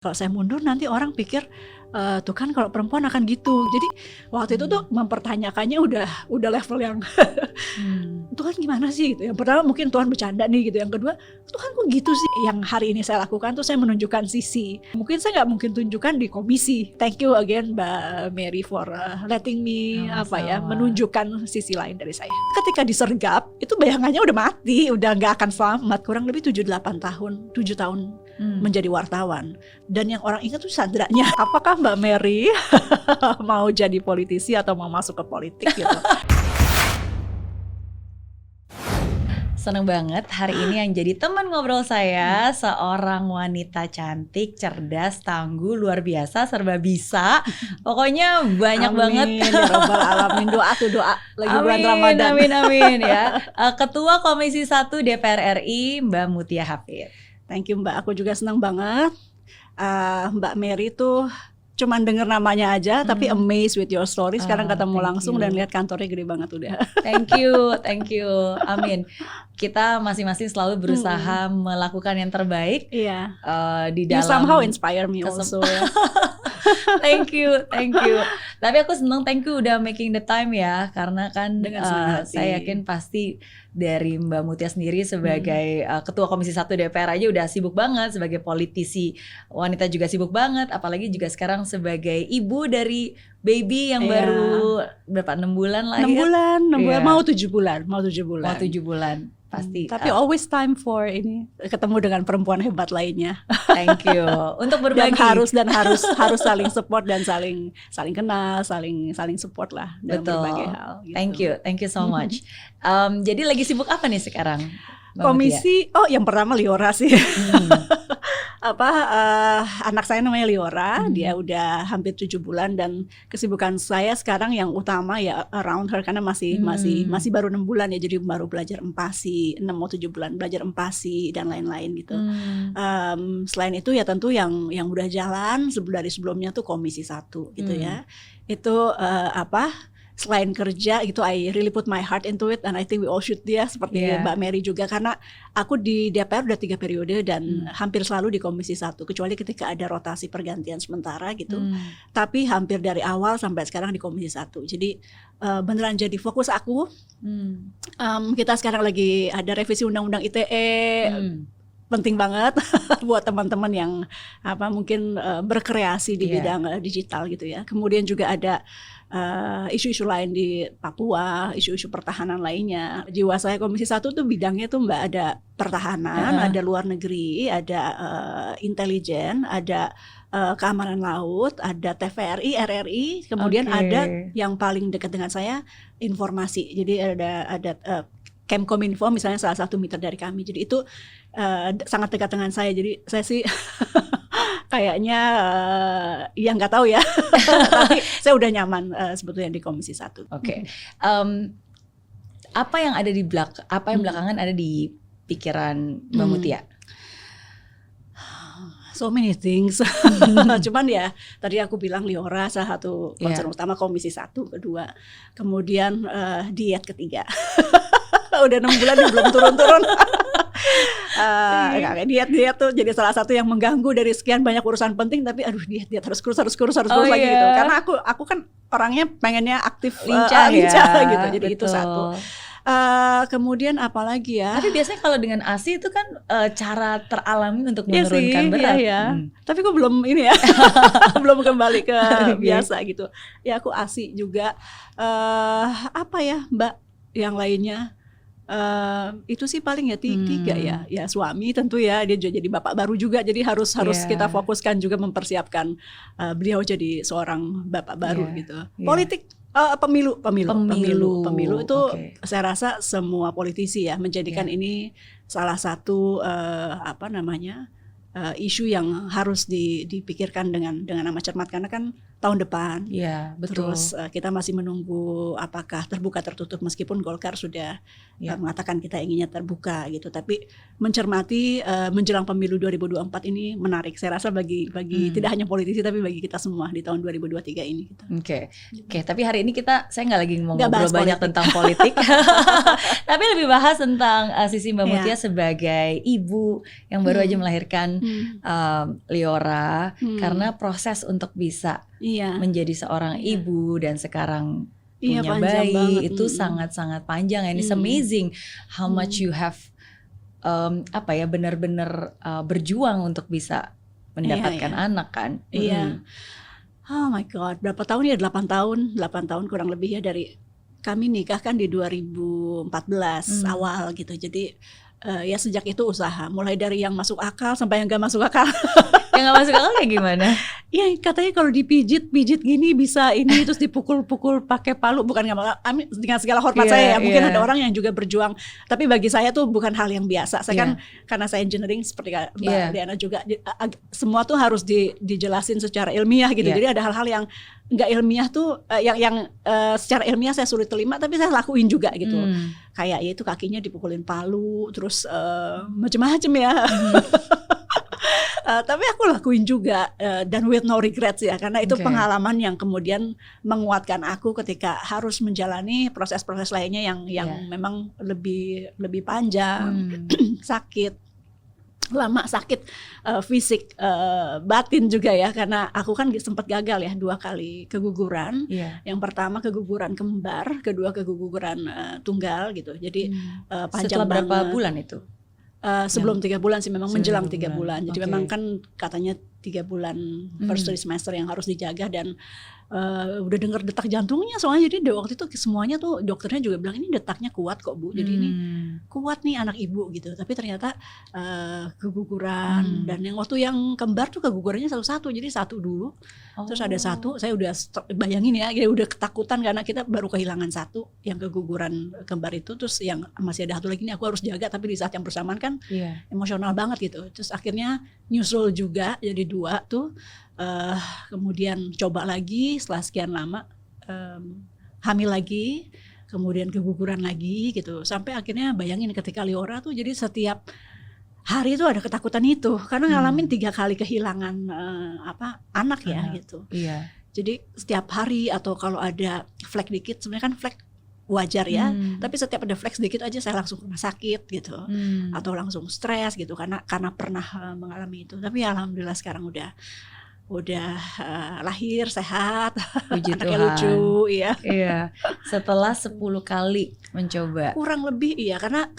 Kalau saya mundur nanti orang pikir, tuh kan kalau perempuan akan gitu. Jadi waktu itu tuh mempertanyakannya udah level yang Tuhan gimana sih gitu. Yang pertama mungkin Tuhan bercanda nih gitu. Yang kedua, Tuhan kok gitu sih. Yang hari ini saya lakukan tuh saya menunjukkan sisi. Mungkin saya nggak mungkin tunjukkan di komisi. Thank you again Mbak Mary for letting me menunjukkan sisi lain dari saya. Ketika disergap itu bayangannya udah mati, udah nggak akan selamat. Kurang lebih 7-8 tahun, 7 tahun menjadi wartawan. Dan yang orang ingat tuh Sandranya. Apakah Mbak Mary mau jadi politisi atau mau masuk ke politik gitu? Seneng banget hari ini yang jadi teman ngobrol saya seorang wanita cantik, cerdas, tangguh, luar biasa, serba bisa. Pokoknya banyak banget. Ya Rabbal Alamin, doa lagi bulan Ramadan. Amin ya. Ketua Komisi 1 DPR RI Mbak Mutia Hafid. Thank you Mbak, aku juga senang banget. Mbak Mary tuh cuman denger namanya aja, tapi amazed with your story. Sekarang ketemu langsung dan lihat kantornya gede banget udah. Thank you. Amin. Kita masing-masing selalu berusaha melakukan yang terbaik. Iya. Di dalam. You somehow inspire me also. Ya. Thank you. Tapi aku seneng, thank you udah making the time ya, karena kan saya yakin pasti dari Mbak Mutia sendiri sebagai Ketua Komisi 1 DPR aja udah sibuk banget, sebagai politisi wanita juga sibuk banget, apalagi juga sekarang sebagai ibu dari baby yang baru berapa 6 bulan lahir. 6 bulan, mau 7 bulan. Pasti. Tapi always time for ini ketemu dengan perempuan hebat lainnya. Thank you untuk berbagi. Dan harus saling support dan saling kenal, saling support lah dalam berbagai hal. Gitu. Thank you so much. Jadi lagi sibuk apa nih sekarang? Komisi, yang pertama Liora sih. Anak saya namanya Liora, dia udah hampir 7 bulan dan kesibukan saya sekarang yang utama ya around her karena masih baru 6 bulan ya, jadi baru belajar empasi, 6 atau 7 bulan belajar empasi dan lain-lain gitu. Selain itu ya tentu yang udah jalan dari sebelumnya tuh Komisi 1 gitu ya. Itu selain kerja gitu, I really put my heart into it and I think we all should seperti Mbak Mary juga, karena aku di DPR udah 3 periode dan hampir selalu di Komisi 1 kecuali ketika ada rotasi pergantian sementara gitu. Tapi hampir dari awal sampai sekarang di Komisi 1. Jadi beneran jadi fokus aku. Kita sekarang lagi ada revisi Undang-Undang ITE. Penting banget buat teman-teman yang mungkin berkreasi di bidang digital gitu ya. Kemudian juga ada isu-isu lain di Papua, isu-isu pertahanan lainnya. Jiwa saya Komisi 1 tuh bidangnya tuh Mbak, ada pertahanan, ada luar negeri, ada intelijen, ada keamanan laut, ada TVRI, RRI, kemudian ada yang paling dekat dengan saya informasi. Jadi ada Kemkominfo misalnya salah satu mitra dari kami. Jadi itu sangat dekat dengan saya. Jadi saya sih kayaknya ya nggak tahu ya. Tapi saya udah nyaman sebetulnya di Komisi 1. Oke. Apa yang ada di belakangan ada di pikiran Mbak Mutia? So many things. Cuman ya tadi aku bilang Liora salah satu concern utama Komisi 1, kedua. Kemudian diet ketiga. Udah 6 bulan belum turun-turun. Diet tuh jadi salah satu yang mengganggu dari sekian banyak urusan penting, tapi aduh diet harus kurus lagi gitu. Karena aku kan orangnya pengennya aktif, lincah gitu. Jadi betul. Itu satu. Kemudian apalagi ya? Tapi biasanya kalau dengan ASI itu kan cara teralami untuk menurunkan berat. Tapi kok belum ini ya, belum kembali ke biasa gitu. Ya aku ASI juga. Apa ya Mbak yang lainnya? Itu sih paling ya 3 ya suami tentu ya, dia jadi bapak baru juga, jadi harus kita fokuskan juga mempersiapkan beliau jadi seorang bapak baru gitu. Politik pemilu itu saya rasa semua politisi ya menjadikan ini salah satu isu yang harus dipikirkan dengan amat cermat, karena kan tahun depan. Iya, betul. Terus kita masih menunggu apakah terbuka tertutup, meskipun Golkar sudah mengatakan kita inginnya terbuka gitu. Tapi mencermati menjelang pemilu 2024 ini menarik. Saya rasa bagi tidak hanya politisi tapi bagi kita semua di tahun 2023 ini. Gitu. Oke. Tapi hari ini saya nggak lagi mau ngobrol banyak politik. tentang politik, tapi lebih bahas tentang sisi Mbak Mutia sebagai ibu yang baru aja melahirkan Liora, karena proses untuk bisa menjadi seorang ibu dan sekarang punya bayi itu sangat-sangat panjang, and it's amazing how much you have benar-benar berjuang untuk bisa mendapatkan anak kan. Oh my God, berapa tahun ya? 8 tahun kurang lebih ya, dari kami nikah kan di 2014 awal gitu. Jadi ya sejak itu usaha, mulai dari yang masuk akal sampai yang gak masuk akal. Yang gak masuk akal kayak gimana? Ya katanya kalau dipijit gini bisa ini, terus dipukul-pukul pakai palu. Bukan dengan segala hormat saya ya, mungkin ada orang yang juga berjuang, tapi bagi saya tuh bukan hal yang biasa. Saya kan karena saya engineering seperti Mbak Diana juga, semua tuh harus dijelasin secara ilmiah gitu. Jadi ada hal-hal yang nggak ilmiah tuh yang secara ilmiah saya sulit terima, tapi saya lakuin juga gitu. Kayak ya itu kakinya dipukulin palu, terus macam-macam ya. Tapi aku lakuin juga dan with no regrets ya, karena itu pengalaman yang kemudian menguatkan aku ketika harus menjalani proses-proses lainnya yang memang lebih panjang, sakit, lama, sakit fisik, batin juga ya, karena aku kan sempat gagal ya 2 kali keguguran. Yang pertama keguguran kembar, kedua keguguran tunggal gitu. Jadi panjang setelah berapa banget. bulan itu? Sebelum 3 bulan sih, memang menjelang 3 bulan. Jadi memang kan katanya 3 bulan first trimester yang harus dijaga, dan udah dengar detak jantungnya soalnya. Jadi waktu itu semuanya tuh dokternya juga bilang ini detaknya kuat kok Bu, jadi ini kuat nih anak ibu gitu. Tapi ternyata keguguran, dan yang waktu yang kembar tuh kegugurannya satu-satu, jadi satu dulu, terus ada satu, saya udah bayangin ya, udah ketakutan karena kita baru kehilangan satu yang keguguran kembar itu, terus yang masih ada satu lagi ini aku harus jaga, tapi di saat yang bersamaan kan emosional banget gitu. Terus akhirnya nyusul juga jadi 2 tuh. Kemudian coba lagi setelah sekian lama, hamil lagi, kemudian keguguran lagi gitu, sampai akhirnya bayangin ketika Liora tuh jadi setiap hari itu ada ketakutan itu, karena ngalamin 3 kali kehilangan anak ya gitu. Jadi setiap hari, atau kalau ada flek dikit, sebenarnya kan flek wajar ya, tapi setiap ada flek sedikit aja saya langsung rumah sakit gitu, atau langsung stres gitu, karena pernah mengalami itu. Tapi alhamdulillah sekarang udah lahir sehat, anaknya lucu, iya. Setelah 10 kali mencoba. Kurang lebih karena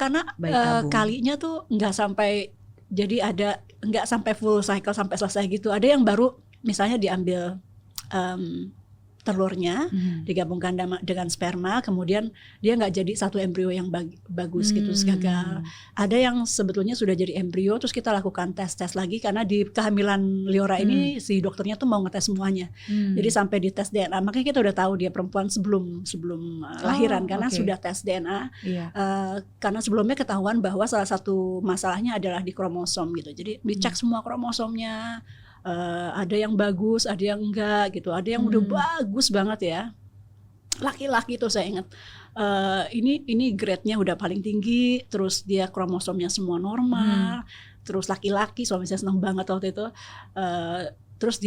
kalinya tuh nggak sampai, jadi nggak sampai full cycle sampai selesai gitu. Ada yang baru misalnya diambil telurnya, digabungkan dengan sperma, kemudian dia nggak jadi satu embrio yang bagus gitu, gagal. Ada yang sebetulnya sudah jadi embrio, terus kita lakukan tes lagi, karena di kehamilan Liora ini si dokternya tuh mau ngetes semuanya. Jadi sampai di tes DNA, makanya kita udah tahu dia perempuan sebelum lahiran, karena sudah tes DNA. Karena sebelumnya ketahuan bahwa salah satu masalahnya adalah di kromosom gitu. Jadi dicek semua kromosomnya. Ada yang bagus, ada yang enggak gitu, ada yang udah bagus banget ya. Laki-laki tuh saya ingat, ini grade-nya udah paling tinggi, terus dia kromosomnya semua normal, terus laki-laki, suami saya senang banget waktu itu, terus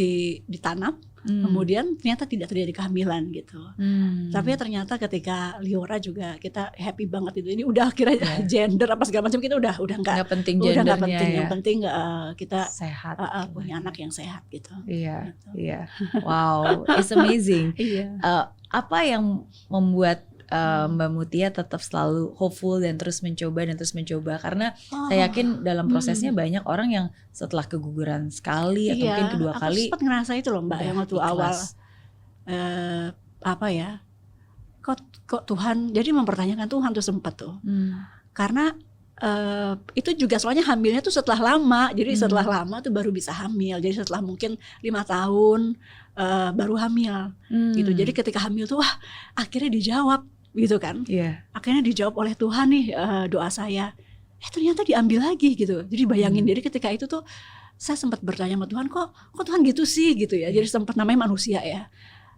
ditanam, kemudian ternyata tidak terjadi kehamilan gitu. Tapi ternyata ketika Liora juga kita happy banget itu. Ini udah akhirnya gender apa segala macam kita udah nggak penting gendernya, udah gak penting. Yang penting kita sehat, punya anak yang sehat gitu. Iya, gitu. Iya. Wow, it's amazing. Apa yang membuat Mbak Mutia tetap selalu hopeful dan terus mencoba Karena saya yakin dalam prosesnya banyak orang yang setelah keguguran sekali atau mungkin kedua kali. Aku sempat ngerasa itu loh Mbak, yang waktu awal kok Tuhan, jadi mempertanyakan Tuhan tuh sempat tuh. Karena itu juga soalnya hamilnya tuh setelah lama, jadi setelah lama tuh baru bisa hamil. Jadi setelah mungkin 5 tahun baru hamil gitu. Jadi ketika hamil tuh akhirnya dijawab gitu kan. Akhirnya dijawab oleh Tuhan nih doa saya. Ternyata diambil lagi gitu. Jadi bayangin, jadi ketika itu tuh saya sempat bertanya sama Tuhan, kok Tuhan gitu sih gitu ya. Jadi sempat namanya manusia ya.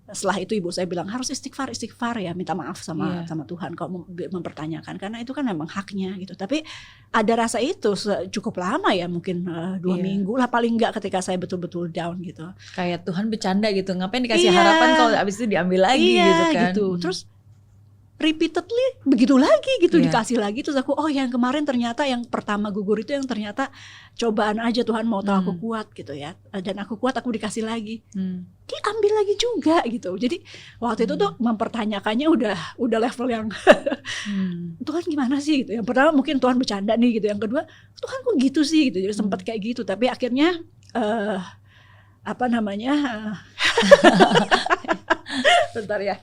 Setelah itu ibu saya bilang harus istighfar ya, minta maaf sama Tuhan kalau mempertanyakan, karena itu kan memang haknya gitu. Tapi ada rasa itu cukup lama ya, mungkin 2 minggu lah paling enggak, ketika saya betul-betul down gitu. Kayak Tuhan bercanda gitu, ngapain dikasih harapan kalau abis itu diambil lagi gitu kan. Gitu. Terus repeatedly begitu lagi gitu, dikasih lagi. Terus aku yang kemarin ternyata yang pertama gugur itu yang ternyata cobaan aja, Tuhan mau tahu aku kuat gitu ya, dan aku kuat, aku dikasih lagi, diambil lagi juga gitu. Jadi waktu itu tuh mempertanyakannya udah level yang Tuhan gimana sih gitu. Yang pertama mungkin Tuhan bercanda nih gitu, yang kedua Tuhan kok gitu sih gitu. Jadi sempat kayak gitu, tapi akhirnya bentar ya,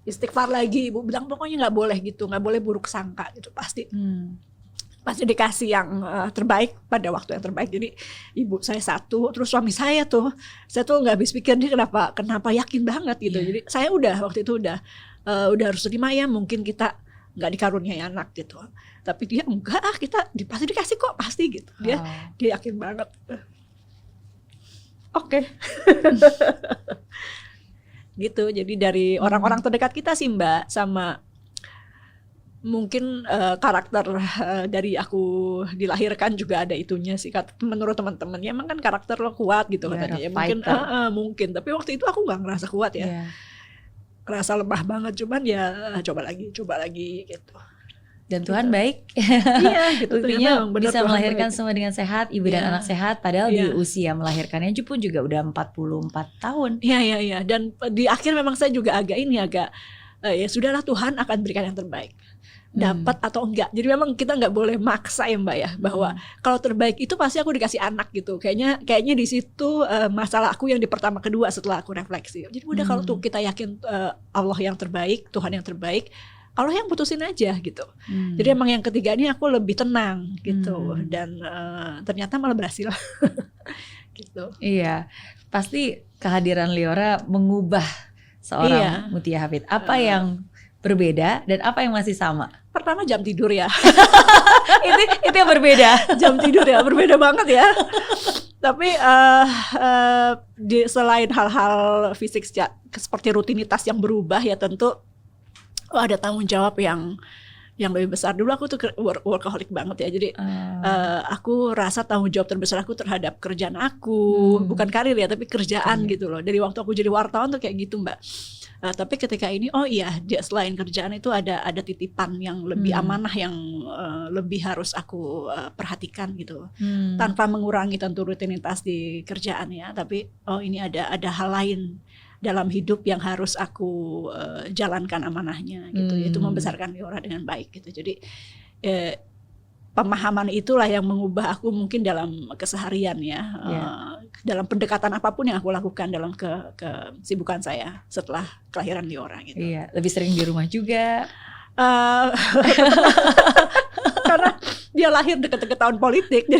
istighfar lagi. Ibu bilang pokoknya nggak boleh gitu, nggak boleh buruk sangka gitu, pasti dikasih yang terbaik pada waktu yang terbaik. Jadi ibu saya satu, terus suami saya tuh nggak habis pikir dia kenapa yakin banget gitu. Jadi saya waktu itu udah harus terima ya, mungkin kita nggak dikaruniai anak gitu, tapi dia enggak, kita pasti dikasih kok, pasti gitu. Dia yakin banget. Oke. Gitu. Jadi dari orang-orang terdekat kita sih Mbak, sama mungkin karakter dari aku dilahirkan juga ada itunya sih. Menurut teman-temannya emang kan karakter lo kuat gitu katanya ya, mungkin tapi waktu itu aku nggak ngerasa kuat ya, ngerasa lemah banget. Cuman ya coba lagi gitu. Dan Tuhan baik. Iya gitu. Buktinya bisa melahirkan semua dengan sehat, ibu dan anak sehat, padahal di usia melahirkannya pun juga udah 44 tahun. Iya. Dan di akhir memang saya juga agak ya sudahlah, Tuhan akan berikan yang terbaik, dapat atau enggak. Jadi memang kita nggak boleh maksa ya Mbak ya, bahwa kalau terbaik itu pasti aku dikasih anak gitu. Kayaknya di situ masalah aku yang di pertama kedua setelah aku refleksi. Jadi udah kalau tuh kita yakin Allah yang terbaik, Tuhan yang terbaik, Allah yang putusin aja gitu. Jadi emang yang ketiga ini aku lebih tenang gitu, dan ternyata malah berhasil. Gitu. Iya, pasti kehadiran Liora mengubah seorang Mutia Hafid. Apa yang berbeda dan apa yang masih sama? Pertama jam tidur ya. itu yang berbeda. Jam tidur ya, berbeda banget ya. Tapi selain hal-hal fisik seperti rutinitas yang berubah ya, tentu ada tanggung jawab yang lebih besar. Dulu aku tuh workaholic banget ya. Jadi aku rasa tanggung jawab terbesar aku terhadap kerjaan aku, bukan karir ya, tapi kerjaan gitu loh. Dari waktu aku jadi wartawan tuh kayak gitu Mbak. Tapi ketika ini dia selain kerjaan itu ada titipan yang lebih amanah, yang lebih harus aku perhatikan gitu. Tanpa mengurangi tentu rutinitas di kerjaan ya, tapi ini ada hal lain dalam hidup yang harus aku jalankan amanahnya gitu, yaitu membesarkan Liora dengan baik gitu. Jadi pemahaman itulah yang mengubah aku mungkin dalam keseharian ya, dalam pendekatan apapun yang aku lakukan dalam kesibukan saya setelah kelahiran Liora gitu. Iya, lebih sering di rumah juga. Karena dia lahir deket-deket tahun politik.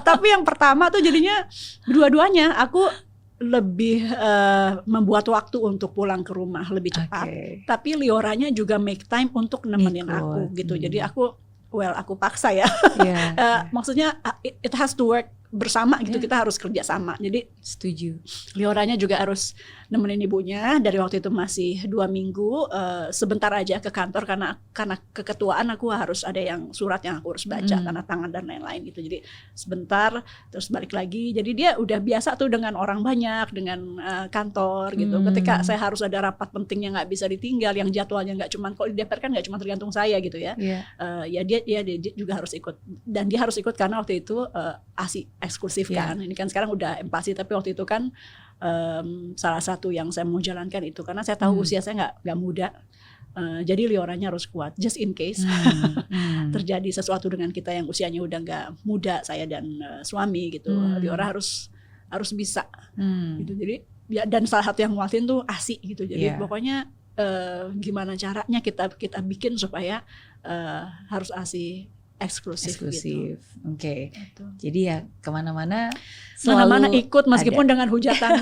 Tapi yang pertama tuh jadinya dua-duanya aku lebih membuat waktu untuk pulang ke rumah lebih cepat. Tapi Lioranya juga make time untuk nemenin aku gitu. Jadi aku paksa ya. Maksudnya it has to work bersama gitu, kita harus kerja sama. Jadi setuju. Lioranya juga harus nemenin ibunya. Dari waktu itu masih 2 minggu, sebentar aja ke kantor karena keketuaan aku harus ada yang surat yang aku harus baca, tanda tangan dan lain-lain gitu. Jadi sebentar terus balik lagi. Jadi dia udah biasa tuh dengan orang banyak, dengan kantor gitu. Ketika saya harus ada rapat penting yang nggak bisa ditinggal, yang jadwalnya nggak cuma, kalau di DPR kan nggak cuma tergantung saya gitu ya. Dia juga harus ikut, dan dia harus ikut karena waktu itu ASI eksklusif kan. Ini kan sekarang udah empati, tapi waktu itu kan salah satu yang saya mau jalankan itu karena saya tahu usia saya nggak muda. Jadi Lioranya harus kuat, just in case terjadi sesuatu dengan kita yang usianya udah nggak muda, saya dan suami gitu. Liora harus bisa gitu. Jadi ya, dan salah satu yang nguatin tuh ASI gitu. Jadi pokoknya gimana caranya kita bikin supaya harus ASI eksklusif. Gitu. Oke. Gitu. Jadi ya kemana-mana ikut meskipun dengan hujatan.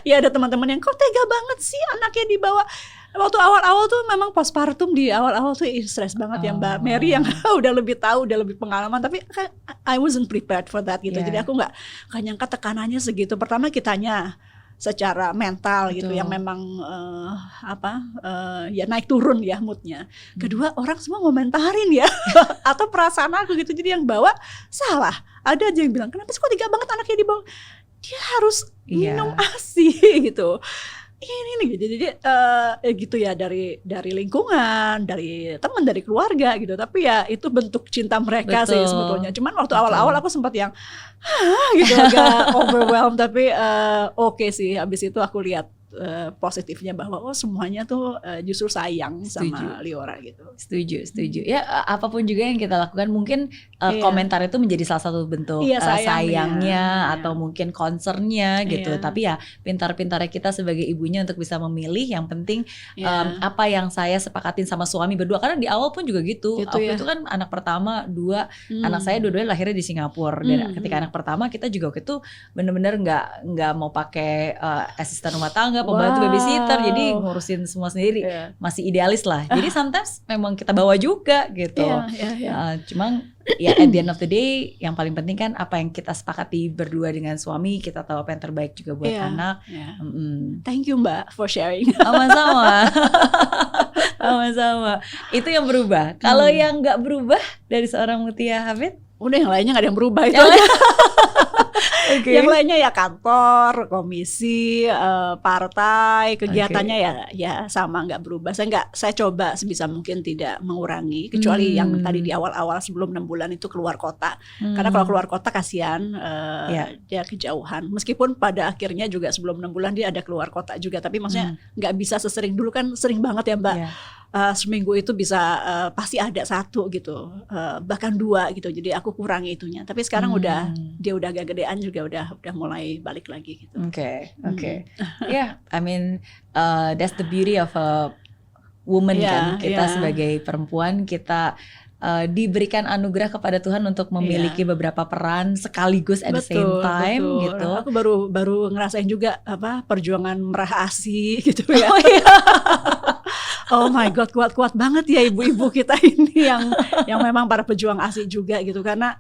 Ya ada teman-teman yang kok tega banget sih anaknya dibawa Waktu awal-awal tuh memang postpartum di awal-awal tuh stres banget ya Mbak Mary yang udah lebih tahu, udah lebih pengalaman, tapi I wasn't prepared for that gitu. Jadi aku nggak nyangka tekanannya segitu. Pertama kitanya secara mental gitu yang memang ya naik turun ya moodnya. Kedua orang semua ngomentarin ya atau perasaan aku gitu. Jadi yang bawa salah. Ada aja yang bilang kenapa sih kok tega banget anaknya dibawa, dia harus minum ASI gitu. Ini gitu. Jadi gitu ya dari lingkungan, dari teman, dari keluarga gitu. Tapi ya itu bentuk cinta mereka sih sebetulnya. Cuman waktu awal-awal aku sempat yang gitu agak overwhelmed, tapi oke sih. Habis itu aku lihat positifnya bahwa semuanya tuh justru sayang sama Liora gitu. Setuju. Ya apapun juga yang kita lakukan mungkin komentar itu menjadi salah satu bentuk sayangnya atau mungkin concernnya gitu. Tapi ya pintar-pintarnya kita sebagai ibunya untuk bisa memilih. Yang penting apa yang saya sepakatin sama suami berdua, karena di awal pun juga gitu. Waktu itu kan anak pertama 2 anak saya dua-duanya lahirnya di Singapura dan ketika anak pertama kita juga waktu itu benar-benar nggak mau pakai asisten rumah tangga, pembantu babysitter, jadi ngurusin semua sendiri, masih idealis lah. Jadi sometimes memang kita bawa juga gitu. Cuman ya at the end of the day yang paling penting kan apa yang kita sepakati berdua dengan suami, kita tahu apa yang terbaik juga buat anak. Thank you Mbak for sharing. Sama-sama. Sama-sama. Itu yang berubah. Kalau yang nggak berubah dari seorang Mutia Hafid? Udah yang lainnya nggak ada yang berubah itu. Yang lainnya ya kantor, komisi, partai, kegiatannya ya sama nggak berubah. Saya coba sebisa mungkin tidak mengurangi, kecuali yang tadi di awal-awal sebelum 6 bulan itu keluar kota. Karena kalau keluar kota kasihan dia kejauhan. Meskipun pada akhirnya juga sebelum 6 bulan dia ada keluar kota juga, tapi maksudnya nggak bisa sesering dulu, kan sering banget ya Mbak. Seminggu itu bisa pasti ada 1 gitu, bahkan 2 gitu. Jadi aku kurangi itunya. Tapi sekarang dia udah agak gedean juga, udah mulai balik lagi gitu. Oke. Yeah, I mean that's the beauty of a woman kan. Kita sebagai perempuan kita diberikan anugerah kepada Tuhan untuk memiliki beberapa peran sekaligus at the same time gitu. Aku baru ngerasain juga perjuangan merah ASI gitu ya. Oh my God, kuat banget ya ibu-ibu kita ini yang memang para pejuang ASI juga gitu. Karena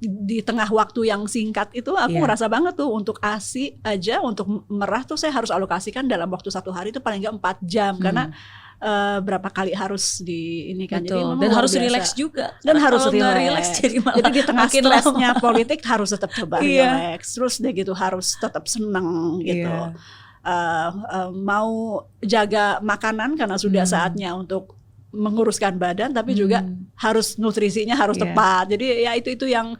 di tengah waktu yang singkat itu aku ngerasa banget tuh untuk ASI aja, untuk merah tuh saya harus alokasikan dalam waktu 1 hari itu paling nggak 4 jam. Karena berapa kali harus di ini kan. Jadi dan harus relax juga. Dan harus relax. Jadi di tengah stresnya politik harus tetap coba relax. Terus deh gitu harus tetap seneng gitu. Mau jaga makanan karena sudah saatnya untuk menguruskan badan, tapi juga harus nutrisinya harus tepat. Jadi ya itu yang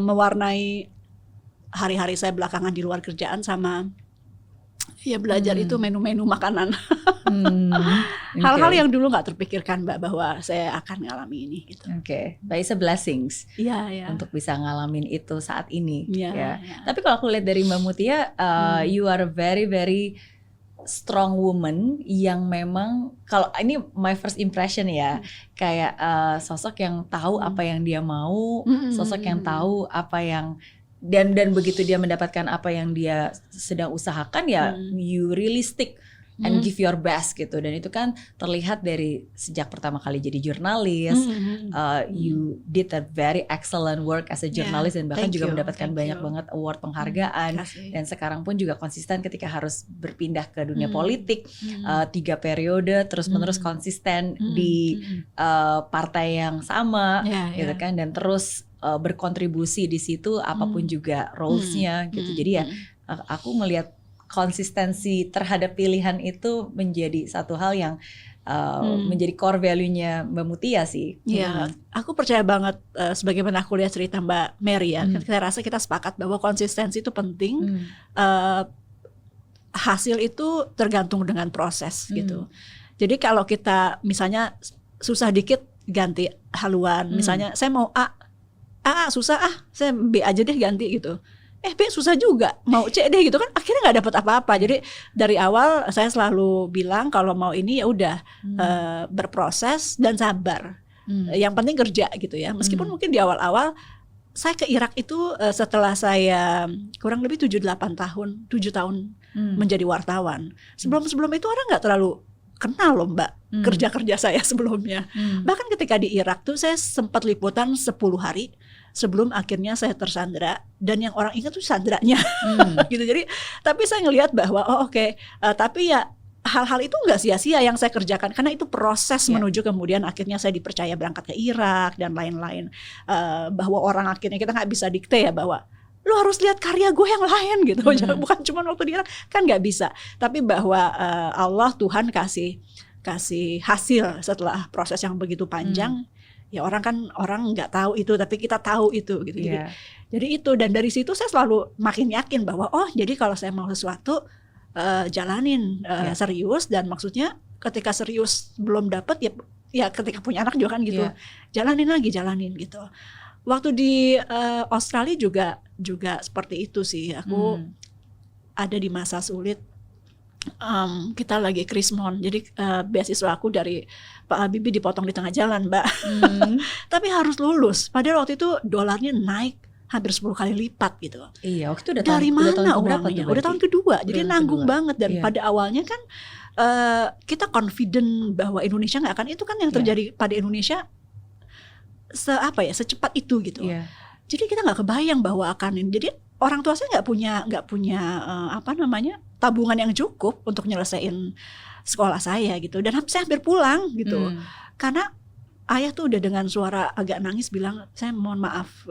mewarnai hari-hari saya belakangan di luar kerjaan, sama ya belajar itu menu-menu makanan. Hal-hal yang dulu nggak terpikirkan Mbak bahwa saya akan ngalami ini gitu. But it's a blessings untuk bisa ngalamin itu saat ini. Tapi kalau aku lihat dari Mbak Mutia, you are a very very strong woman yang memang, kalau ini my first impression ya, kayak sosok yang tahu apa yang dia mau, sosok yang tahu apa yang dan begitu dia mendapatkan apa yang dia sedang usahakan ya you really stick and give your best gitu. Dan itu kan terlihat dari sejak pertama kali jadi jurnalis, you did a very excellent work as a journalist, dan bahkan juga mendapatkan banyak banget award penghargaan. Dan sekarang pun juga konsisten ketika harus berpindah ke dunia politik, 3 periode terus menerus konsisten di partai yang sama gitu kan, dan terus berkontribusi di situ apapun juga roles-nya gitu. Jadi ya aku melihat konsistensi terhadap pilihan itu menjadi satu hal yang menjadi core value-nya Mbak Mutia sih. Iya, aku percaya banget sebagaimana aku lihat cerita Mbak Mary ya. Saya rasa kita sepakat bahwa konsistensi itu penting. Hasil itu tergantung dengan proses gitu. Jadi kalau kita misalnya susah dikit ganti haluan. Misalnya saya mau A susah, saya B aja deh ganti gitu. B susah juga, mau C deh gitu kan, akhirnya nggak dapat apa-apa. Jadi dari awal saya selalu bilang kalau mau ini ya udah berproses dan sabar. Yang penting kerja gitu ya. Meskipun mungkin di awal-awal saya ke Irak itu setelah saya kurang lebih 7 tahun menjadi wartawan. Sebelum itu orang nggak terlalu kenal loh Mbak kerja-kerja saya sebelumnya. Bahkan ketika di Irak tuh saya sempat liputan 10 hari sebelum akhirnya saya tersandra, dan yang orang ingat tuh sandranya gitu. Jadi tapi saya ngelihat bahwa tapi ya hal-hal itu nggak sia-sia yang saya kerjakan, karena itu proses menuju kemudian akhirnya saya dipercaya berangkat ke Irak dan lain-lain. Bahwa orang akhirnya kita nggak bisa dikte ya bahwa lu harus lihat karya gue yang lain gitu. Bukan cuma waktu di Irak, kan nggak bisa. Tapi bahwa Allah Tuhan kasih hasil setelah proses yang begitu panjang. Ya orang nggak tahu itu, tapi kita tahu itu gitu. Jadi itu, dan dari situ saya selalu makin yakin bahwa jadi kalau saya mau sesuatu jalanin serius, dan maksudnya ketika serius belum dapet ya ketika punya anak juga kan gitu. Jalanin gitu. Waktu di Australia juga seperti itu sih. Aku ada di masa sulit. Kita lagi krismon, jadi beasiswa aku dari Pak Habibie dipotong di tengah jalan Mbak. Tapi harus lulus, padahal waktu itu dolarnya naik hampir 10 kali lipat gitu. Iya, waktu itu udah dari mana tahun uangnya? Udah tahun kedua, jadi nanggung banget. Dan pada awalnya kan kita confident bahwa Indonesia nggak akan, itu kan yang terjadi pada Indonesia secepat itu gitu. Jadi kita nggak kebayang bahwa akan ini. Jadi orang tua saya nggak punya tabungan yang cukup untuk nyelesain sekolah saya gitu. Dan saya hampir pulang gitu, karena ayah tuh udah dengan suara agak nangis bilang, saya mohon maaf,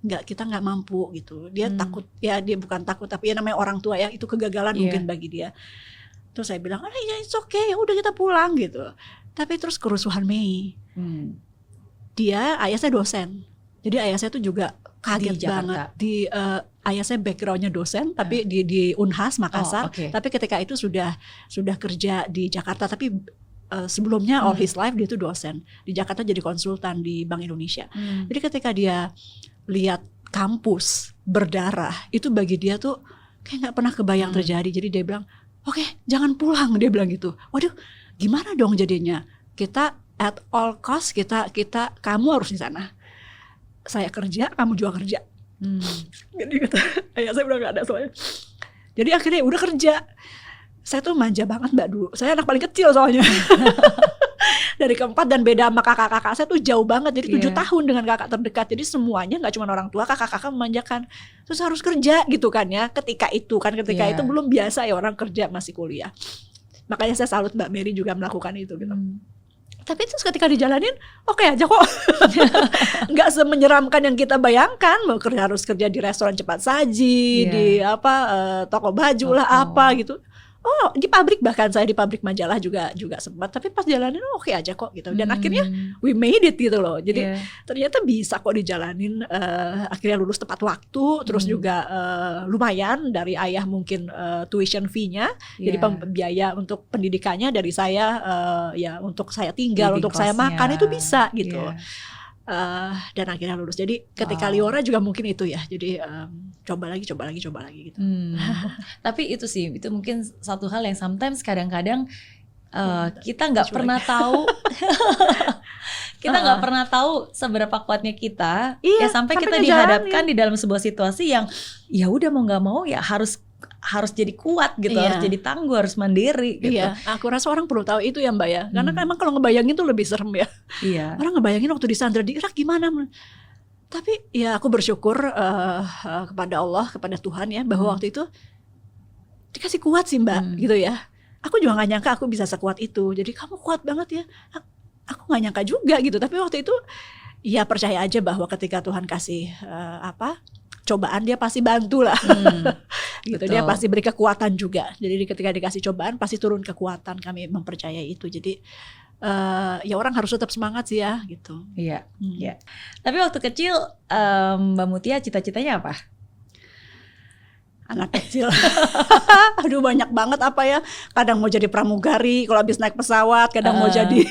kita nggak mampu gitu. Dia takut, ya dia bukan takut, tapi ya namanya orang tua ya, itu kegagalan mungkin bagi dia. Terus saya bilang, ya it's okay, ya udah kita pulang gitu. Tapi terus kerusuhan Mei, ayah saya dosen, jadi ayah saya tuh juga kaget banget. Ayah saya backgroundnya dosen, tapi di Unhas Makassar. Tapi ketika itu sudah kerja di Jakarta, tapi sebelumnya all his life dia tuh dosen di Jakarta, jadi konsultan di Bank Indonesia. Jadi ketika dia lihat kampus berdarah, itu bagi dia tuh kayak nggak pernah kebayang terjadi. Jadi dia bilang, oke, jangan pulang, dia bilang gitu. Waduh, gimana dong jadinya? Kita at all cost, kamu harus di sana. Saya kerja, kamu juga kerja. Jadi kata ayah saya udah nggak ada soalnya. Jadi akhirnya udah kerja. Saya tuh manja banget Mbak dulu. Saya anak paling kecil soalnya. Dari keempat, dan beda sama kakak-kakak saya tuh jauh banget. Jadi 7 tahun dengan kakak terdekat. Jadi semuanya nggak cuma orang tua, kakak-kakak memanjakan. Terus harus kerja gitu kan ya. Ketika itu belum biasa ya orang kerja masih kuliah. Makanya saya salut Mbak Mary juga melakukan itu gitu. Tapi terus ketika dijalanin oke aja kok. Nggak semenyeramkan yang kita bayangkan. Harus kerja di restoran cepat saji, di toko baju lah gitu. Di pabrik, bahkan saya di pabrik majalah juga sempat. Tapi pas jalanin oke aja kok gitu. Dan akhirnya we made it gitu loh. Jadi ternyata bisa kok dijalanin. Akhirnya lulus tepat waktu. Terus juga lumayan dari ayah mungkin tuition fee-nya. Jadi biaya untuk pendidikannya dari saya, ya untuk saya tinggal, living untuk saya makan itu bisa gitu. Dan akhirnya lulus. Jadi ketika Liora juga mungkin itu ya. Jadi coba lagi gitu. Tapi itu sih, itu mungkin satu hal yang sometimes kadang-kadang kita nggak pernah tahu. Kita nggak pernah tahu seberapa kuatnya kita. Ya sampai kita dihadapkan di dalam sebuah situasi yang ya udah mau nggak mau ya harus jadi kuat gitu, harus jadi tangguh, harus mandiri gitu. Aku rasa orang perlu tahu itu ya Mbak ya. Karena kan emang kalau ngebayangin tuh lebih serem ya. Orang ngebayangin waktu disandra di Irak gimana. Tapi ya aku bersyukur kepada Allah, kepada Tuhan ya, bahwa waktu itu dikasih kuat sih Mbak gitu ya. Aku juga gak nyangka aku bisa sekuat itu. Jadi kamu kuat banget ya. Aku gak nyangka juga gitu. Tapi waktu itu ya percaya aja bahwa ketika Tuhan kasih cobaan, dia pasti bantu lah. Gitu. Dia pasti beri kekuatan juga. Jadi ketika dikasih cobaan pasti turun kekuatan, kami mempercayai itu. Jadi ya orang harus tetap semangat sih ya gitu. Iya. Tapi waktu kecil Mbak Mutia cita-citanya apa? Anak kecil. Aduh banyak banget kadang mau jadi pramugari kalau habis naik pesawat, kadang mau jadi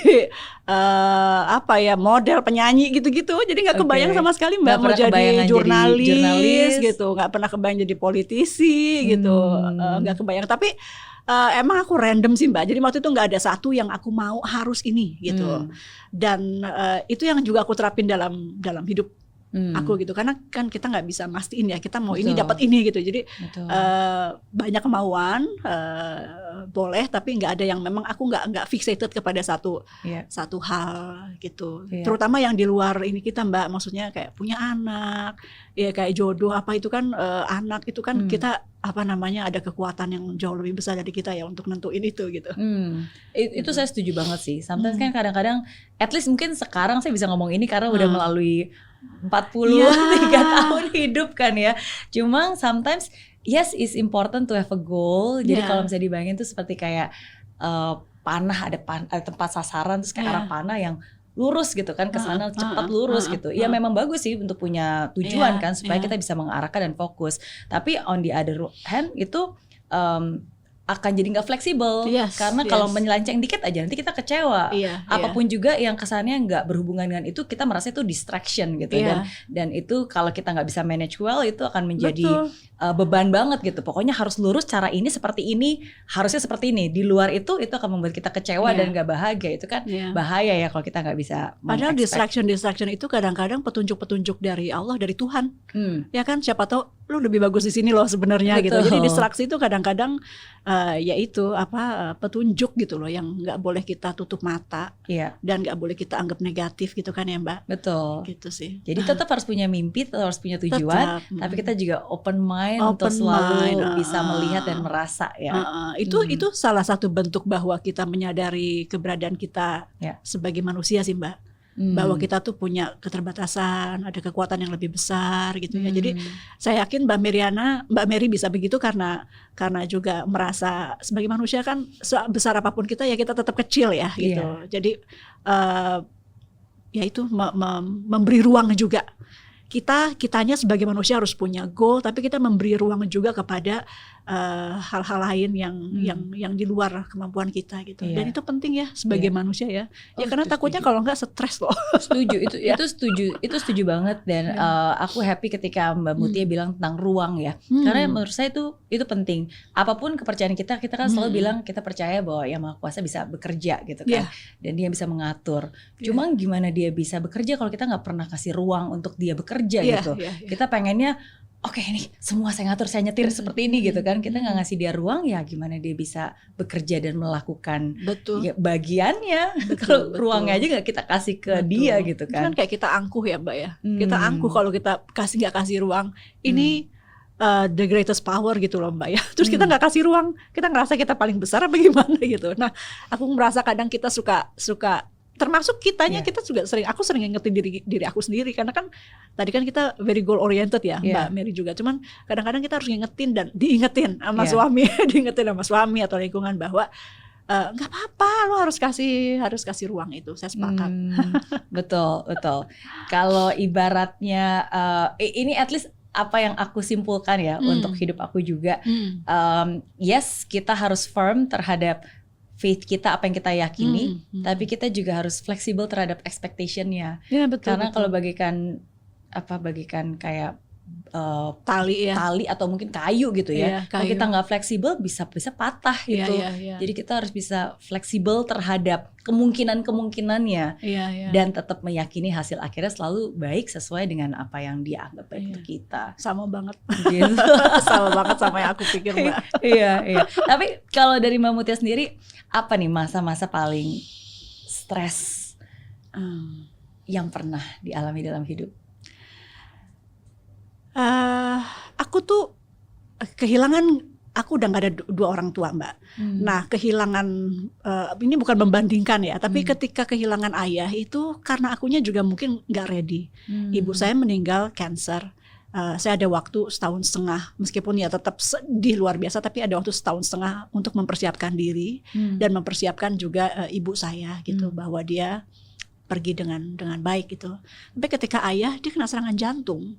model, penyanyi gitu-gitu. Jadi nggak kebayang sama sekali Mbak mau jadi jurnalis gitu, nggak pernah kebayang jadi politisi gitu, nggak kebayang. Tapi emang aku random sih Mbak. Jadi waktu itu nggak ada satu yang aku mau harus ini gitu. Dan itu yang juga aku terapin dalam hidup aku gitu, karena kan kita nggak bisa mastiin ya kita mau Betul. ini dapat ini gitu, jadi Betul. banyak kemauan boleh, tapi nggak ada yang memang aku nggak fixated kepada satu hal gitu, terutama yang di luar ini kita Mbak, maksudnya kayak punya anak ya, kayak jodoh apa itu kan, anak itu kan kita ada kekuatan yang jauh lebih besar dari kita ya untuk nentuin itu gitu. Itu saya setuju banget sih. Sometimes kan kadang-kadang, at least mungkin sekarang saya bisa ngomong ini karena udah melalui 43 tahun hidup kan ya. Cuma sometimes yes, it's important to have a goal. Jadi kalau misalnya dibayangin tuh seperti kayak panah, ada tempat sasaran terus kayak arah panah yang lurus gitu kan, ke sana cepat lurus gitu. Ya memang bagus sih untuk punya tujuan kan, supaya kita bisa mengarahkan dan fokus. Tapi on the other hand itu akan jadi nggak fleksibel, karena kalau menyelenceng dikit aja nanti kita kecewa. Apapun juga yang kesannya nggak berhubungan dengan itu, kita merasa itu distraction gitu. Dan itu kalau kita nggak bisa manage well, itu akan menjadi beban banget gitu. Pokoknya harus lurus, cara ini seperti ini, harusnya seperti ini. Di luar itu akan membuat kita kecewa dan nggak bahagia. Itu kan bahaya ya kalau kita nggak bisa. Padahal distraction itu kadang-kadang petunjuk-petunjuk dari Allah, dari Tuhan. Ya kan, siapa tahu lu lebih bagus di sini loh sebenarnya gitu. Jadi distraksi itu kadang-kadang yaitu petunjuk gitu loh, yang nggak boleh kita tutup mata dan nggak boleh kita anggap negatif gitu kan ya Mbak. Betul. Gitu sih. Jadi tetap harus punya mimpi, tetap harus punya tujuan, tapi kita juga open mind untuk selalu bisa melihat dan merasa ya. Itu salah satu bentuk bahwa kita menyadari keberadaan kita sebagai manusia sih Mbak. Bahwa kita tuh punya keterbatasan, ada kekuatan yang lebih besar gitu ya. Jadi saya yakin Mbak Mary bisa begitu karena juga merasa sebagai manusia kan, sebesar apapun kita ya kita tetap kecil ya gitu. Jadi ya itu memberi ruang juga. Kitanya sebagai manusia harus punya goal, tapi kita memberi ruang juga kepada hal-hal lain yang di luar kemampuan kita gitu. Dan itu penting ya sebagai manusia ya. Ya karena takutnya kalau enggak stres loh. Setuju, itu setuju banget. Dan aku happy ketika Mbak Mutia bilang tentang ruang ya. Karena menurut saya itu penting. Apapun kepercayaan kita kan selalu bilang kita percaya bahwa Yang Maha Kuasa bisa bekerja gitu kan. Dan dia bisa mengatur. Cuma gimana dia bisa bekerja kalau kita nggak pernah kasih ruang untuk dia bekerja gitu. Kita pengennya oke, ini semua saya ngatur, saya nyetir seperti ini gitu kan. Kita nggak ngasih dia ruang, ya gimana dia bisa bekerja dan melakukan bagiannya. Kalau ruangnya aja nggak kita kasih ke dia gitu kan. Itu kan kayak kita angkuh ya Mbak ya. Kita angkuh kalau kita nggak kasih ruang. Ini the greatest power gitu loh Mbak ya. Terus kita nggak kasih ruang, kita ngerasa kita paling besar apa gimana gitu. Nah, aku merasa kadang kita suka termasuk kitanya, kita juga aku sering ngingetin diri aku sendiri, karena kan tadi kan kita very goal oriented ya Mbak Mary juga, cuman kadang-kadang kita harus ngingetin dan diingetin sama suami, diingetin sama suami atau lingkungan bahwa nggak apa-apa, lo harus kasih ruang itu. Saya sepakat. Betul. Kalau ibaratnya ini at least apa yang aku simpulkan ya untuk hidup aku juga, yes kita harus firm terhadap faith kita, apa yang kita yakini, tapi kita juga harus fleksibel terhadap expectation-nya. Karena kalau bagikan kayak tali atau mungkin kayu gitu ya. Kalau kita nggak fleksibel bisa patah gitu. Jadi kita harus bisa fleksibel terhadap kemungkinannya dan tetap meyakini hasil akhirnya selalu baik sesuai dengan apa yang dia anggap baik untuk kita. Sama banget. Gitu. Sama banget sama yang aku pikir Mbak. Iya. Tapi kalau dari Mbak Mutia sendiri, apa nih masa-masa paling stres yang pernah dialami dalam hidup? Aku tuh aku udah gak ada dua orang tua Mbak. Nah kehilangan, ini bukan membandingkan ya, tapi ketika kehilangan ayah itu karena akunya juga mungkin gak ready. Ibu saya meninggal cancer. Saya ada waktu 1,5 tahun, meskipun ya tetap sedih luar biasa, tapi ada waktu 1,5 tahun untuk mempersiapkan diri dan mempersiapkan juga ibu saya gitu, bahwa dia pergi dengan baik gitu. Tapi ketika ayah, dia kena serangan jantung.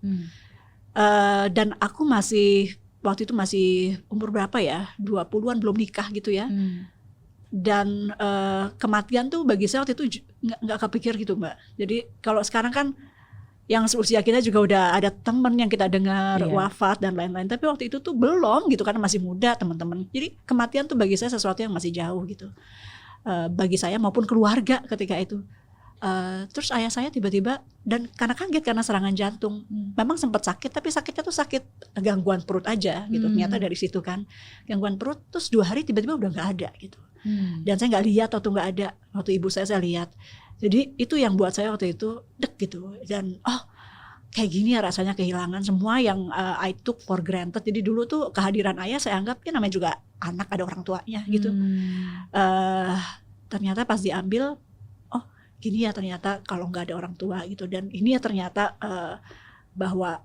Dan aku waktu itu masih umur berapa ya, 20-an, belum nikah gitu ya. Dan kematian tuh bagi saya waktu itu gak kepikir gitu Mbak. Jadi kalau sekarang kan yang seusia kita juga udah ada teman yang kita dengar wafat dan lain-lain, tapi waktu itu tuh belum gitu, karena masih muda teman-teman. Jadi kematian tuh bagi saya sesuatu yang masih jauh gitu, bagi saya maupun keluarga ketika itu. Terus ayah saya tiba-tiba, dan karena kaget karena serangan jantung, memang sempat sakit, tapi sakitnya tuh sakit gangguan perut aja gitu. Ternyata dari situ kan gangguan perut, terus 2 hari tiba-tiba udah nggak ada gitu. Dan saya nggak lihat waktu nggak ada, waktu ibu saya lihat. Jadi itu yang buat saya waktu itu dek gitu, dan kayak gini ya rasanya kehilangan semua yang I took for granted. Jadi dulu tuh kehadiran ayah saya anggap kan namanya juga anak, ada orang tuanya gitu. Ternyata pas diambil, gini ya ternyata kalau nggak ada orang tua gitu. Dan ini ya ternyata bahwa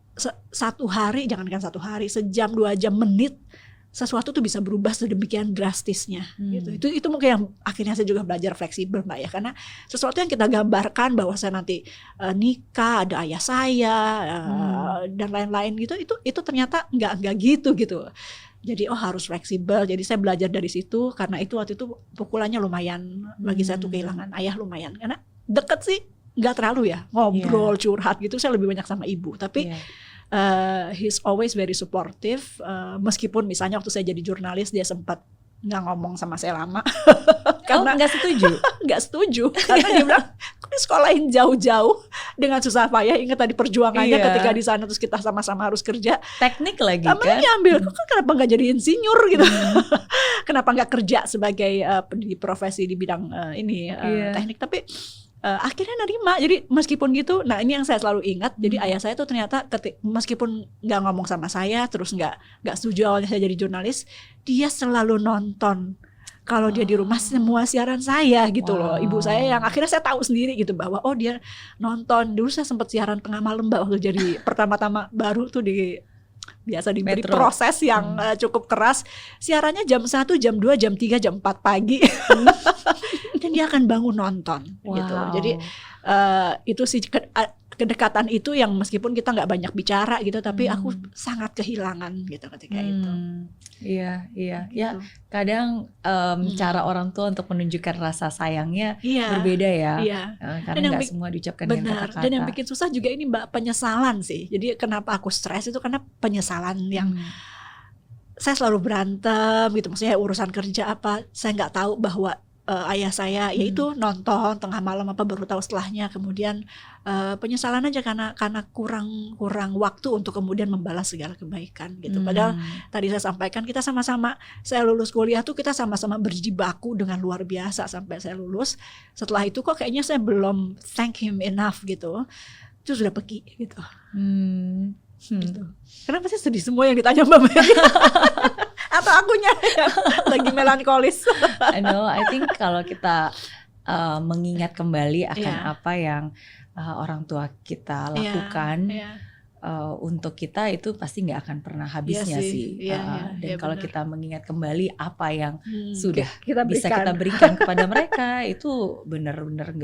satu hari, jangankan satu hari, sejam, 2 jam, menit, sesuatu tuh bisa berubah sedemikian drastisnya gitu. Itu mungkin yang akhirnya saya juga belajar fleksibel, Mbak ya, karena sesuatu yang kita gambarkan bahwa saya nanti nikah, ada ayah saya dan lain-lain gitu, itu ternyata nggak gitu. Jadi harus fleksibel. Jadi saya belajar dari situ, karena itu waktu itu pukulannya lumayan bagi saya tuh, kehilangan ayah lumayan. Karena deket sih nggak terlalu ya, ngobrol, curhat gitu, saya lebih banyak sama ibu. Tapi he's always very supportive. Meskipun misalnya waktu saya jadi jurnalis dia sempat nggak ngomong sama saya lama. Karena nggak setuju karena dia bilang, kok sekolahin jauh-jauh dengan susah payah, ingat tadi perjuangannya ketika di sana, terus kita sama-sama harus kerja, teknik lagi kan, ambil kok kenapa nggak jadi insinyur gitu. Kenapa nggak kerja sebagai di profesi di bidang teknik. Tapi akhirnya nerima. Jadi meskipun gitu, nah ini yang saya selalu ingat. Jadi ayah saya tuh ternyata meskipun nggak ngomong sama saya, terus nggak setuju awalnya saya jadi jurnalis, dia selalu nonton kalau dia di rumah semua siaran saya gitu loh. Ibu saya yang akhirnya saya tahu sendiri gitu bahwa dia nonton. Dulu saya sempat siaran tengah malam, Mbak, waktu jadi pertama-tama baru tuh biasa diberi Metro. Proses yang cukup keras. Siarannya jam 1, jam 2, jam 3, jam 4 pagi. Dan dia akan bangun nonton gitu. Jadi itu sih kedekatan itu yang meskipun kita nggak banyak bicara gitu, tapi aku sangat kehilangan gitu ketika itu. Iya. Gitu. Ya kadang cara orang tua untuk menunjukkan rasa sayangnya berbeda ya. Karena nggak semua diucapkan dengan kata-kata. Dan yang bikin susah juga ini, Mbak, penyesalan sih. Jadi kenapa aku stres itu karena penyesalan yang saya selalu berantem gitu. Maksudnya urusan kerja apa, saya nggak tahu bahwa ayah saya yaitu nonton tengah malam baru tahu setelahnya. Kemudian penyesalan aja karena kurang waktu untuk kemudian membalas segala kebaikan gitu. Padahal tadi saya sampaikan kita sama-sama, saya lulus kuliah tuh kita sama-sama berjibaku dengan luar biasa sampai saya lulus. Setelah itu kok kayaknya saya belum thank him enough gitu. Itu sudah pergi gitu. Gitu. Kenapa sih sedih semua yang ditanya Mbak Mary? Atau akunya yang lagi melankolis? I think kalau kita mengingat kembali akan apa yang orang tua kita lakukan untuk kita, itu pasti nggak akan pernah habisnya sih. Dan kalau kita mengingat kembali apa yang sudah kita berikan kepada mereka, itu benar-benar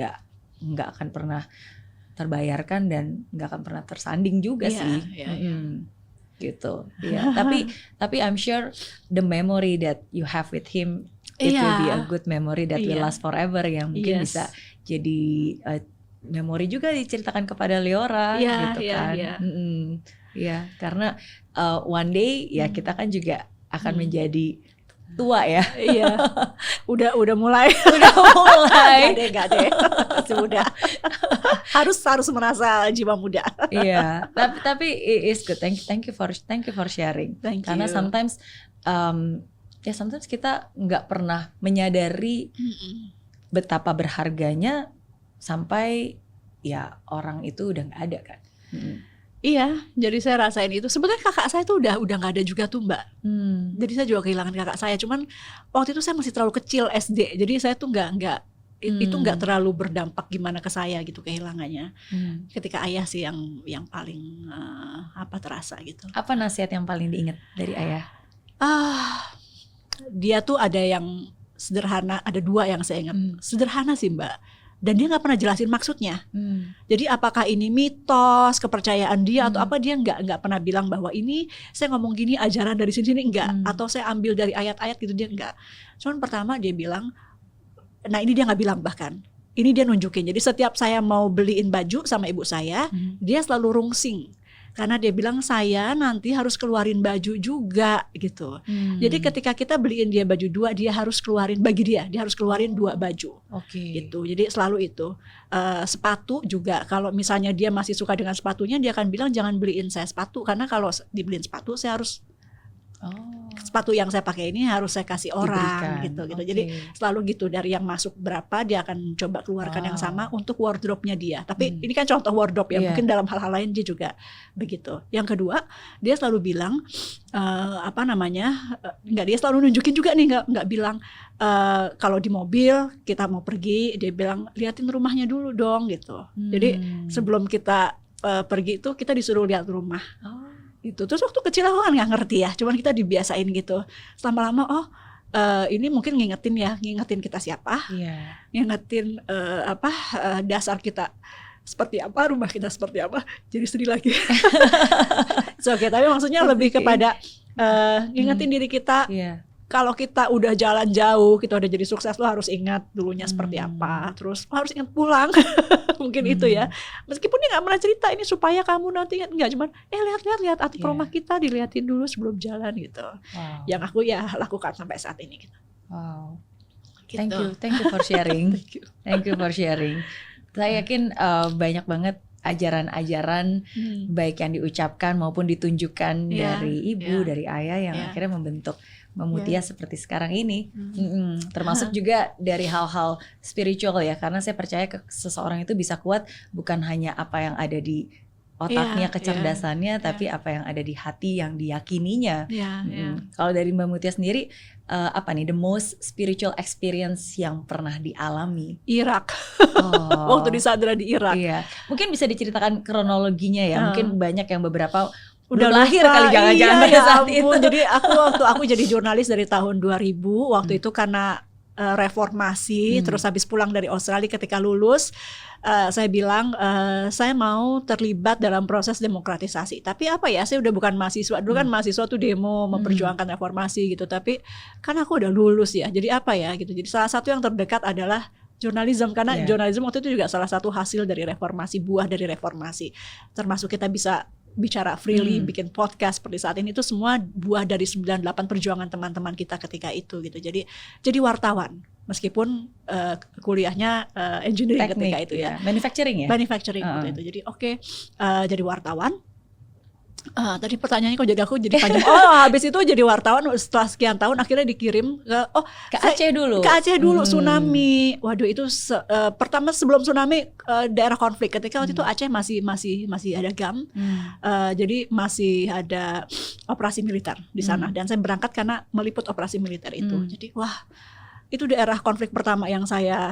nggak akan pernah terbayarkan dan nggak akan pernah tersanding juga sih. Gitu. Tapi I'm sure the memory that you have with him, it will be a good memory that will last forever, yang mungkin bisa jadi memori juga diceritakan kepada Leora gitu kan. Karena one day kita kan juga akan menjadi tua ya. Udah mulai. Gak deh. Sudah. harus merasa jiwa muda. Tapi it's good. Thank you for sharing. Karena sometimes sometimes kita nggak pernah menyadari betapa berharganya sampai orang itu udah nggak ada kan. Iya, jadi saya rasain itu. Sebenarnya kakak saya tuh udah nggak ada juga tuh, Mbak. Jadi saya juga kehilangan kakak saya. Cuman waktu itu saya masih terlalu kecil SD. Jadi saya tuh itu nggak terlalu berdampak gimana ke saya gitu kehilangannya. Ketika ayah sih yang paling terasa gitu. Apa nasihat yang paling diingat dari ayah? Dia tuh ada yang sederhana, ada 2 yang saya ingat. Sederhana sih, Mbak. Dan dia nggak pernah jelasin maksudnya. Jadi apakah ini mitos, kepercayaan dia atau apa, dia nggak pernah bilang bahwa ini saya ngomong gini ajaran dari sini enggak, atau saya ambil dari ayat-ayat gitu, dia enggak. Cuman pertama dia bilang, nah ini dia nggak bilang, bahkan ini dia nunjukin. Jadi setiap saya mau beliin baju sama ibu saya, dia selalu rungsing. Karena dia bilang saya nanti harus keluarin baju juga gitu. Jadi ketika kita beliin dia baju 2, dia harus keluarin, bagi dia harus keluarin 2 baju. Gitu. Jadi selalu itu. Sepatu juga, kalau misalnya dia masih suka dengan sepatunya, dia akan bilang jangan beliin saya sepatu, karena kalau dibeliin sepatu saya harus sepatu yang saya pakai ini harus saya kasih orang gitu. Jadi selalu gitu, dari yang masuk berapa dia akan coba keluarkan yang sama untuk wardrobe-nya dia. Tapi ini kan contoh wardrobe ya, mungkin dalam hal-hal lain dia juga begitu. Yang kedua, dia selalu bilang dia selalu nunjukin juga nih, nggak bilang kalau di mobil kita mau pergi, dia bilang liatin rumahnya dulu dong gitu. Jadi sebelum kita pergi itu kita disuruh lihat rumah. Itu terus waktu kecil aku kan nggak ngerti ya, cuman kita dibiasain gitu. Lama-lama ini mungkin ngingetin kita siapa, ngingetin dasar kita seperti apa, rumah kita seperti apa. Jadi sedih lagi. Tapi maksudnya lebih kepada ngingetin diri kita. Kalau kita udah jalan jauh, kita udah jadi sukses, lo harus ingat dulunya seperti apa. Terus lo harus ingat pulang. Mungkin itu ya. Meskipun dia gak pernah cerita ini supaya kamu nanti ingat. Enggak, cuman lihat atap rumah kita, dilihatin dulu sebelum jalan gitu. Yang aku ya lakukan sampai saat ini gitu. Wow. Gitu. Thank you for sharing. Thank you for sharing. Saya yakin banyak banget ajaran-ajaran baik yang diucapkan maupun ditunjukkan dari ibu, dari ayah yang akhirnya membentuk Mbak Mutia seperti sekarang ini. Termasuk juga dari hal-hal spiritual ya, karena saya percaya seseorang itu bisa kuat bukan hanya apa yang ada di otaknya, kecerdasannya, tapi apa yang ada di hati yang diyakininya. Kalau dari Mbak Mutia sendiri, apa nih the most spiritual experience yang pernah dialami? Irak. Waktu di Sadra di Irak. Mungkin bisa diceritakan kronologinya ya. Mungkin banyak yang beberapa udah lahir kali jangan-jangan pada saat itu. Jadi waktu aku jadi jurnalis dari tahun 2000, waktu itu karena reformasi, terus habis pulang dari Australia ketika lulus, saya bilang saya mau terlibat dalam proses demokratisasi. Tapi saya udah bukan mahasiswa. Dulu kan mahasiswa tuh demo memperjuangkan reformasi gitu. Tapi kan aku udah lulus ya. Jadi gitu. Jadi salah satu yang terdekat adalah jurnalisme, karena jurnalisme waktu itu juga salah satu hasil dari reformasi, buah dari reformasi. Termasuk kita bisa bicara freely, bikin podcast seperti saat ini, itu semua buah dari 98 perjuangan teman-teman kita ketika itu gitu. Jadi wartawan, meskipun kuliahnya engineering teknik, ketika itu ya. Manufacturing waktu itu. Jadi jadi wartawan. Tadi pertanyaannya kok jadi aku jadi panjang. Habis itu jadi wartawan setelah sekian tahun akhirnya dikirim ke Aceh dulu. Ke Aceh dulu, tsunami. Waduh, itu pertama sebelum tsunami daerah konflik. Ketika waktu itu Aceh masih ada GAM. Jadi masih ada operasi militer di sana, dan saya berangkat karena meliput operasi militer itu. Jadi itu daerah konflik pertama yang saya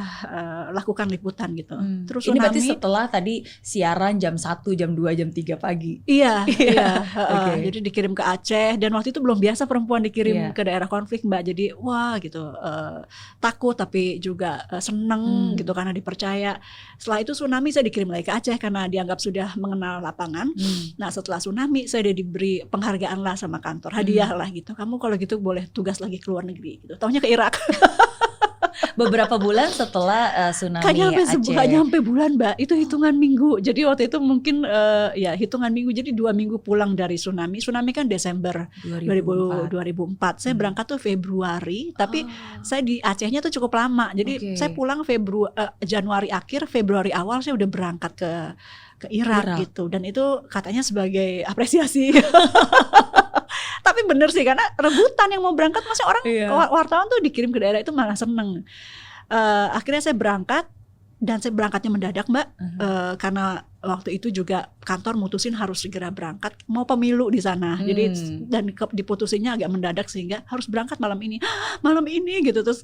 lakukan liputan gitu. Terus ini berarti setelah tadi siaran jam 1, jam 2, jam 3 pagi. Iya. Jadi dikirim ke Aceh, dan waktu itu belum biasa perempuan dikirim ke daerah konflik, Mbak. Jadi gitu, takut tapi juga seneng gitu karena dipercaya. Setelah itu tsunami, saya dikirim lagi ke Aceh karena dianggap sudah mengenal lapangan. Nah, setelah tsunami saya diberi penghargaan lah sama kantor, hadiah lah gitu. Kamu kalau gitu boleh tugas lagi ke luar negeri gitu. Taunya ke Irak. Beberapa bulan setelah tsunami Aceh. Gak nyampe bulan, Mbak. Itu hitungan minggu. Jadi waktu itu mungkin hitungan minggu. Jadi 2 minggu pulang dari tsunami. Tsunami kan Desember 2004. Saya berangkat tuh Februari. Tapi saya di Acehnya tuh cukup lama. Jadi saya pulang Januari akhir, Februari awal saya udah berangkat ke Irak gitu. Dan itu katanya sebagai apresiasi. Tapi bener sih, karena rebutan yang mau berangkat, masih orang wartawan tuh dikirim ke daerah itu malah seneng. Akhirnya saya berangkat, dan saya berangkatnya mendadak, Mbak. Karena waktu itu juga kantor mutusin harus segera berangkat, mau pemilu di sana. Jadi dan diputusinnya agak mendadak sehingga harus berangkat malam ini gitu. Terus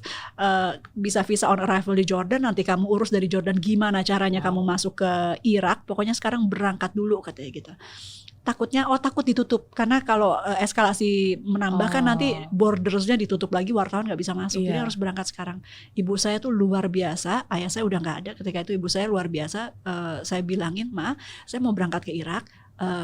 bisa visa on arrival di Jordan, nanti kamu urus dari Jordan gimana caranya kamu masuk ke Irak. Pokoknya sekarang berangkat dulu katanya gitu. Takutnya takut ditutup, karena kalau eskalasi menambah kan nanti bordersnya ditutup lagi, wartawan nggak bisa masuk. Jadi harus berangkat sekarang. Ibu saya tuh luar biasa, ayah saya udah nggak ada ketika itu. Ibu saya luar biasa. Saya bilangin, Ma, saya mau berangkat ke Irak.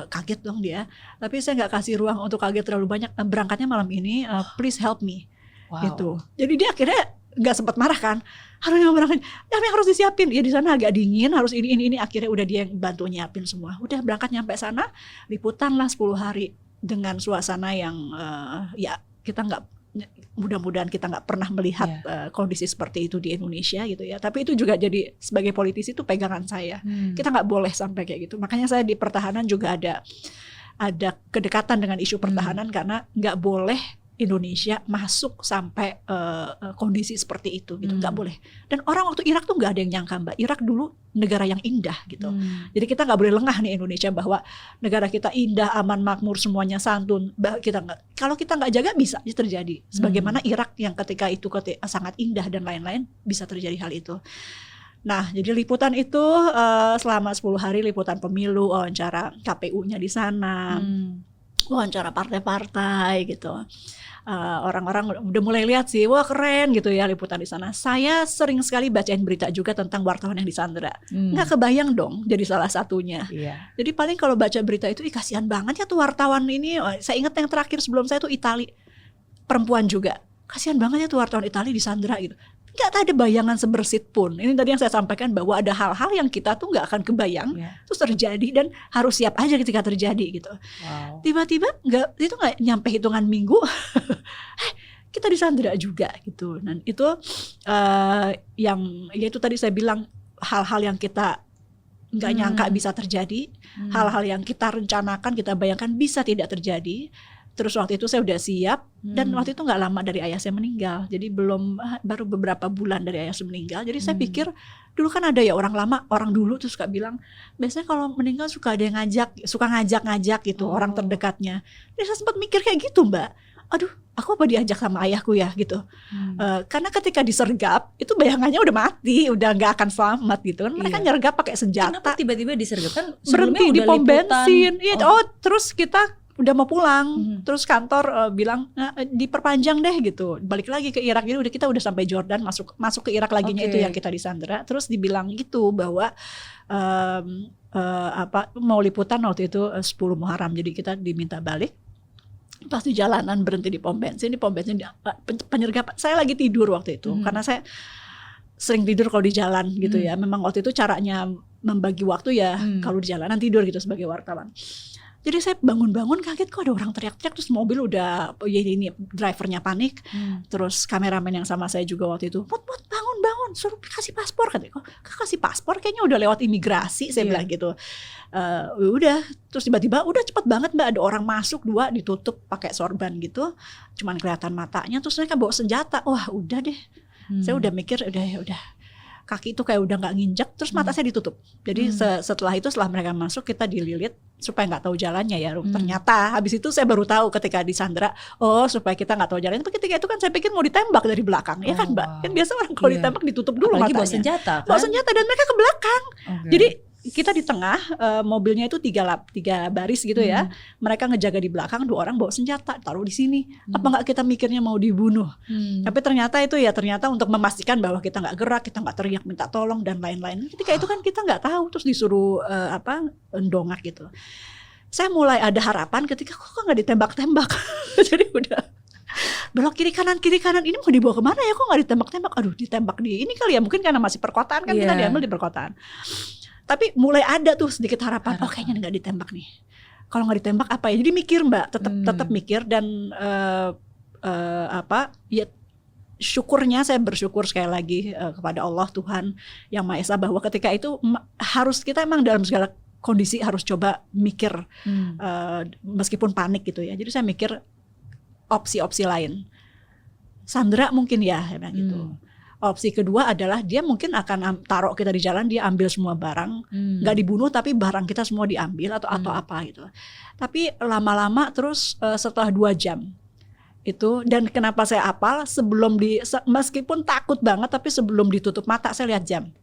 Kaget dong dia, tapi saya nggak kasih ruang untuk kaget terlalu banyak. Berangkatnya malam ini, please help me. Gitu. Jadi dia akhirnya nggak sempat marah kan, yang harus disiapin ya di sana agak dingin, harus ini akhirnya udah dia yang bantu nyiapin semua. Udah berangkat nyampe sana, liputan lah 10 hari dengan suasana yang ya kita nggak, mudah-mudahan kita nggak pernah melihat kondisi seperti itu di Indonesia gitu ya. Tapi itu juga jadi sebagai politisi itu pegangan saya. Kita nggak boleh sampai kayak gitu. Makanya saya di pertahanan juga ada kedekatan dengan isu pertahanan karena nggak boleh Indonesia masuk sampai kondisi seperti itu gitu, nggak boleh. Dan orang waktu Irak tuh nggak ada yang nyangka Mbak, Irak dulu negara yang indah gitu. Jadi kita nggak boleh lengah nih Indonesia bahwa negara kita indah, aman, makmur, semuanya santun. Kita nggak, kalau kita nggak jaga bisa terjadi. Sebagaimana Irak yang ketika itu sangat indah dan lain-lain bisa terjadi hal itu. Nah, jadi liputan itu selama 10 hari liputan pemilu, wawancara KPU-nya di sana, wawancara partai-partai gitu. Orang-orang udah mulai lihat sih, wah keren gitu ya liputan di sana. Saya sering sekali bacain berita juga tentang wartawan yang disandra. Nggak kebayang dong jadi salah satunya. Jadi paling kalau baca berita itu, kasihan banget ya tuh wartawan ini. Saya ingat yang terakhir sebelum saya tuh Itali, perempuan juga. Kasihan banget ya tuh wartawan Itali disandra gitu. Nggak ada bayangan sebersit pun. Ini tadi yang saya sampaikan bahwa ada hal-hal yang kita tuh nggak akan kebayang terus terjadi dan harus siap aja ketika terjadi gitu. Tiba-tiba itu nggak nyampe hitungan minggu kita disandra juga gitu. Dan itu yang ya itu tadi saya bilang, hal-hal yang kita nggak nyangka bisa terjadi, hal-hal yang kita rencanakan, kita bayangkan bisa tidak terjadi. Terus waktu itu saya udah siap, dan waktu itu nggak lama dari ayah saya meninggal, jadi baru beberapa bulan dari ayah saya meninggal. Jadi saya pikir dulu kan ada ya orang lama, orang dulu tuh suka bilang, biasanya kalau meninggal suka ada yang ngajak gitu orang terdekatnya. Jadi saya sempat mikir kayak gitu Mbak, aduh aku apa diajak sama ayahku ya gitu. Karena ketika disergap itu bayangannya udah mati, udah nggak akan selamat gitu kan. Mereka nyergap pakai senjata. Kenapa tiba-tiba disergap? Kan berhenti di pom bensin. Terus kita udah mau pulang, terus kantor bilang diperpanjang deh gitu, balik lagi ke Irak. Jadi kita udah sampai Jordan, masuk ke Irak laginya itu yang kita disandra. Terus dibilang gitu bahwa mau liputan waktu itu 10 Muharram, jadi kita diminta balik. Pas di jalanan berhenti di pom bensin penyergapan. Saya lagi tidur waktu itu karena saya sering tidur kalau di jalan gitu ya. Memang waktu itu caranya membagi waktu ya kalau di jalanan tidur gitu sebagai wartawan. Jadi saya bangun-bangun kaget kok ada orang teriak-teriak, terus mobil udah ini drivernya panik. Terus kameramen yang sama saya juga waktu itu, Mut bangun, suruh kasih paspor. Katanya, kok kasih paspor kayaknya udah lewat imigrasi, saya bilang gitu. Udah, terus tiba-tiba udah cepet banget Mbak, ada orang masuk 2 ditutup pakai sorban gitu, cuman kelihatan matanya, terus mereka bawa senjata. Wah udah deh, saya udah mikir udah kaki itu kayak udah nggak nginjek, terus mata saya ditutup. Jadi setelah mereka masuk kita dililit supaya nggak tahu jalannya ya. Ternyata habis itu saya baru tahu ketika disandra, supaya kita nggak tahu jalannya. Tapi ketika itu kan saya pikir mau ditembak dari belakang, ya kan Mbak? Kan biasa orang kalau ditembak ditutup dulu matanya. Bawa senjata kan? Bawa senjata dan mereka ke belakang. Jadi kita di tengah, mobilnya itu 3 baris gitu ya. Mereka ngejaga di belakang, 2 orang bawa senjata taruh di sini. Apa nggak kita mikirnya mau dibunuh? Tapi ternyata untuk memastikan bahwa kita nggak gerak, kita nggak teriak minta tolong dan lain-lain. Ketika itu kan kita nggak tahu, terus disuruh ndongak gitu. Saya mulai ada harapan ketika kok nggak ditembak-tembak. Jadi udah belok kiri kanan ini mau dibawa kemana ya, kok nggak ditembak-tembak? Aduh, ditembak di ini kali ya, mungkin karena masih perkotaan kan, kita diambil di perkotaan. Tapi mulai ada tuh sedikit harapan, kayaknya nggak ditembak nih. Kalau nggak ditembak apa ya? Jadi mikir Mbak, tetap mikir dan ya syukurnya saya bersyukur sekali lagi kepada Allah Tuhan Yang Maha Esa bahwa ketika itu kita emang dalam segala kondisi harus coba mikir meskipun panik gitu ya. Jadi saya mikir opsi-opsi lain. Sandra mungkin ya gitu. Opsi kedua adalah dia mungkin akan taruh kita di jalan, dia ambil semua barang, nggak dibunuh tapi barang kita semua diambil atau apa gitu. Tapi lama-lama terus setelah 2 jam itu, dan kenapa saya apal, meskipun takut banget tapi sebelum ditutup mata saya lihat jam,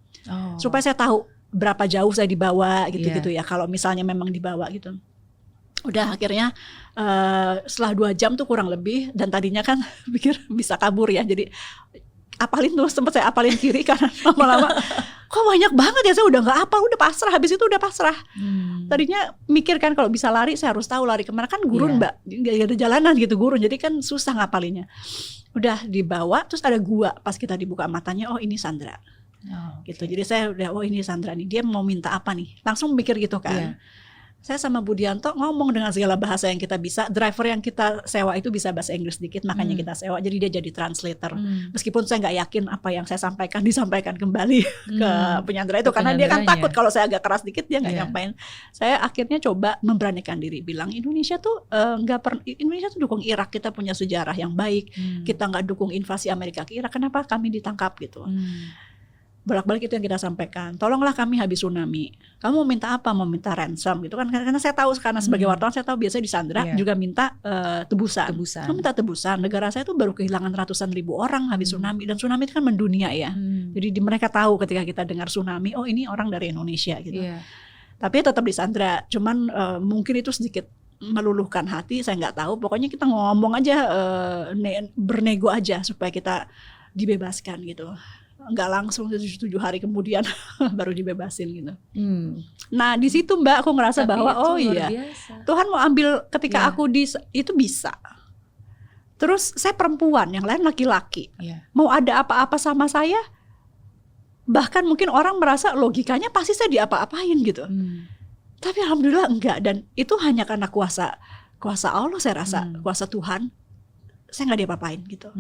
supaya saya tahu berapa jauh saya dibawa gitu ya. Kalau misalnya memang dibawa gitu. Udah akhirnya setelah 2 jam tuh kurang lebih, dan tadinya kan pikir bisa kabur ya, jadi sempat saya apalin kiri karena lama-lama kok banyak banget ya, saya udah nggak hafal, udah pasrah, habis itu udah pasrah. Tadinya mikir kan kalau bisa lari saya harus tahu lari kemana, kan gurun Mbak, nggak ada jalanan gitu, gurun, jadi kan susah ngapalinnya. Udah dibawa, terus ada gua, pas kita dibuka matanya, oh ini Sandra. Gitu. Jadi saya udah, oh ini Sandra nih, dia mau minta apa nih, langsung mikir gitu kan. Saya sama Budianto ngomong dengan segala bahasa yang kita bisa. Driver yang kita sewa itu bisa bahasa Inggris dikit, makanya kita sewa, jadi dia jadi translator. Meskipun saya nggak yakin apa yang saya sampaikan disampaikan kembali ke penyandera itu, karena dia kan takut kalau saya agak keras dikit dia nggak nyampein. Saya akhirnya coba memberanikan diri, bilang Indonesia tuh Indonesia tuh dukung Irak, kita punya sejarah yang baik, kita nggak dukung invasi Amerika ke Irak, kenapa kami ditangkap gitu. Bolak-balik itu yang kita sampaikan. Tolonglah kami habis tsunami. Kamu mau minta apa? Mau minta ransom gitu kan? Karena saya tahu, karena sebagai wartawan saya tahu biasanya di Sandra juga minta tebusan. Kamu minta tebusan. Negara saya tuh baru kehilangan ratusan ribu orang habis tsunami, dan tsunami itu kan mendunia ya. Jadi mereka tahu ketika kita dengar tsunami, oh ini orang dari Indonesia gitu. Tapi tetap di Sandra. Cuman mungkin itu sedikit meluluhkan hati, saya nggak tahu. Pokoknya kita ngomong aja, bernego aja supaya kita dibebaskan gitu. Nggak langsung 7 hari kemudian baru dibebasin gitu. Nah di situ Mbak aku ngerasa bahwa oh iya biasa. Tuhan mau ambil ketika aku itu bisa. Terus saya perempuan, yang lain laki-laki. Mau ada apa-apa sama saya, bahkan mungkin orang merasa logikanya pasti saya diapa-apain gitu. Tapi alhamdulillah enggak, dan itu hanya karena kuasa Allah saya rasa, kuasa Tuhan. Saya nggak diapa-apain gitu.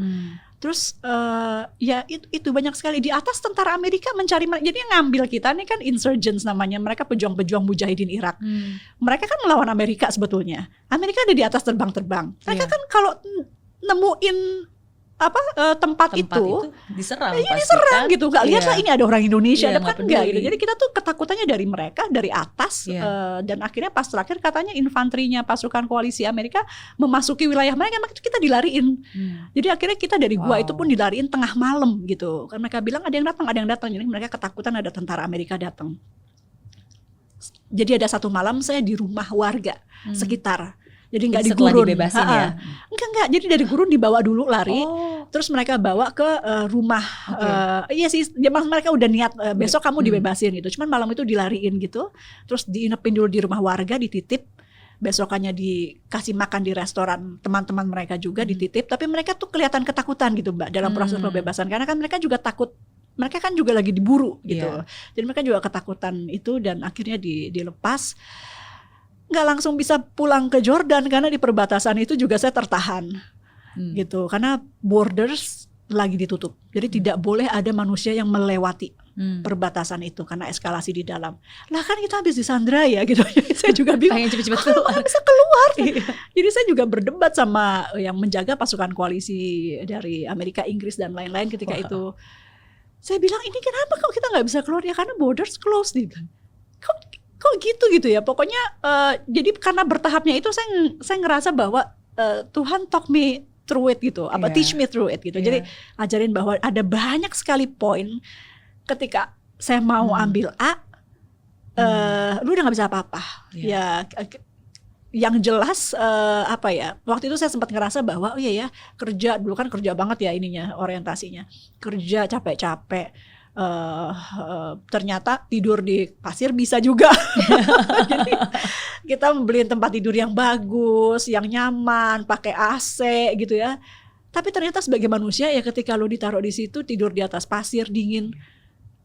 Terus ya itu banyak sekali di atas tentara Amerika mencari, jadi yang ngambil kita nih kan insurgents namanya, mereka pejuang-pejuang mujahidin Irak. Mereka kan melawan Amerika sebetulnya. Amerika ada di atas terbang-terbang. Mereka kan kalau nemuin tempat itu diserang, diserang gitu, nggak lihat lah ini ada orang Indonesia, ada kan enggak gitu. Jadi kita tuh ketakutannya dari mereka, dari atas, dan akhirnya pas terakhir katanya infanterinya pasukan koalisi Amerika memasuki wilayah mereka, maka kita dilariin. Jadi akhirnya kita dari gua itu pun dilariin tengah malam gitu, kan mereka bilang ada yang datang. Jadi mereka ketakutan ada tentara Amerika datang. Jadi ada satu malam saya di rumah warga sekitar. Jadi nggak di gurun, dibebasin ya? Enggak. Jadi dari gurun dibawa dulu lari, terus mereka bawa ke rumah. Iya sih, mereka udah niat besok kamu dibebasin gitu. Cuman malam itu dilariin gitu, terus diinepin dulu di rumah warga, dititip. Besokannya dikasih makan di restoran teman-teman mereka juga dititip. Tapi mereka tuh kelihatan ketakutan gitu Mbak dalam proses pembebasan, karena kan mereka juga takut. Mereka kan juga lagi diburu gitu. Jadi mereka juga ketakutan itu, dan akhirnya dilepas. Nggak langsung bisa pulang ke Jordan karena di perbatasan itu juga saya tertahan gitu, karena borders lagi ditutup, jadi tidak boleh ada manusia yang melewati perbatasan itu karena eskalasi di dalam. Lah kan kita habis disandra ya gitu, jadi saya juga bingung pengen cepet-cepet keluar. Bisa keluar. Jadi saya juga berdebat sama yang menjaga pasukan koalisi dari Amerika, Inggris dan lain-lain ketika itu. Saya bilang ini kenapa kok kita nggak bisa keluar, ya karena borders closed. Dia bilang kok gitu ya, pokoknya jadi karena bertahapnya itu saya ngerasa bahwa Tuhan talk me through it gitu, teach me through it gitu. Jadi ajarin bahwa ada banyak sekali poin ketika saya mau ambil A, lu udah nggak bisa apa-apa. Ya yang jelas waktu itu saya sempat ngerasa bahwa oh iya ya, kerja dulu kan kerja banget ya ininya, orientasinya kerja capek-capek. Ternyata tidur di pasir bisa juga. Jadi kita beliin tempat tidur yang bagus, yang nyaman, pakai AC gitu ya. Tapi ternyata sebagai manusia ya, ketika lo ditaruh di situ tidur di atas pasir dingin,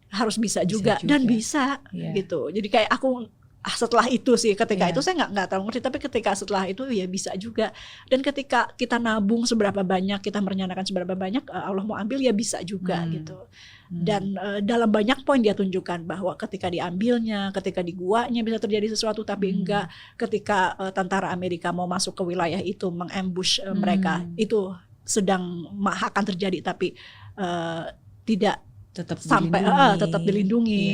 harus bisa juga. Dan bisa gitu. Jadi kayak aku setelah itu sih, ketika itu saya nggak terlalu ngerti, tapi ketika setelah itu ya bisa juga. Dan ketika kita nabung seberapa banyak, kita merencanakan seberapa banyak, Allah mau ambil ya bisa juga gitu. Dan dalam banyak poin dia tunjukkan bahwa ketika diambilnya, ketika di guanya bisa terjadi sesuatu, tapi enggak ketika tentara Amerika mau masuk ke wilayah itu, mengambush mereka, itu sedang akan terjadi, tapi tidak tetap sampai dilindungi. Tetap dilindungi.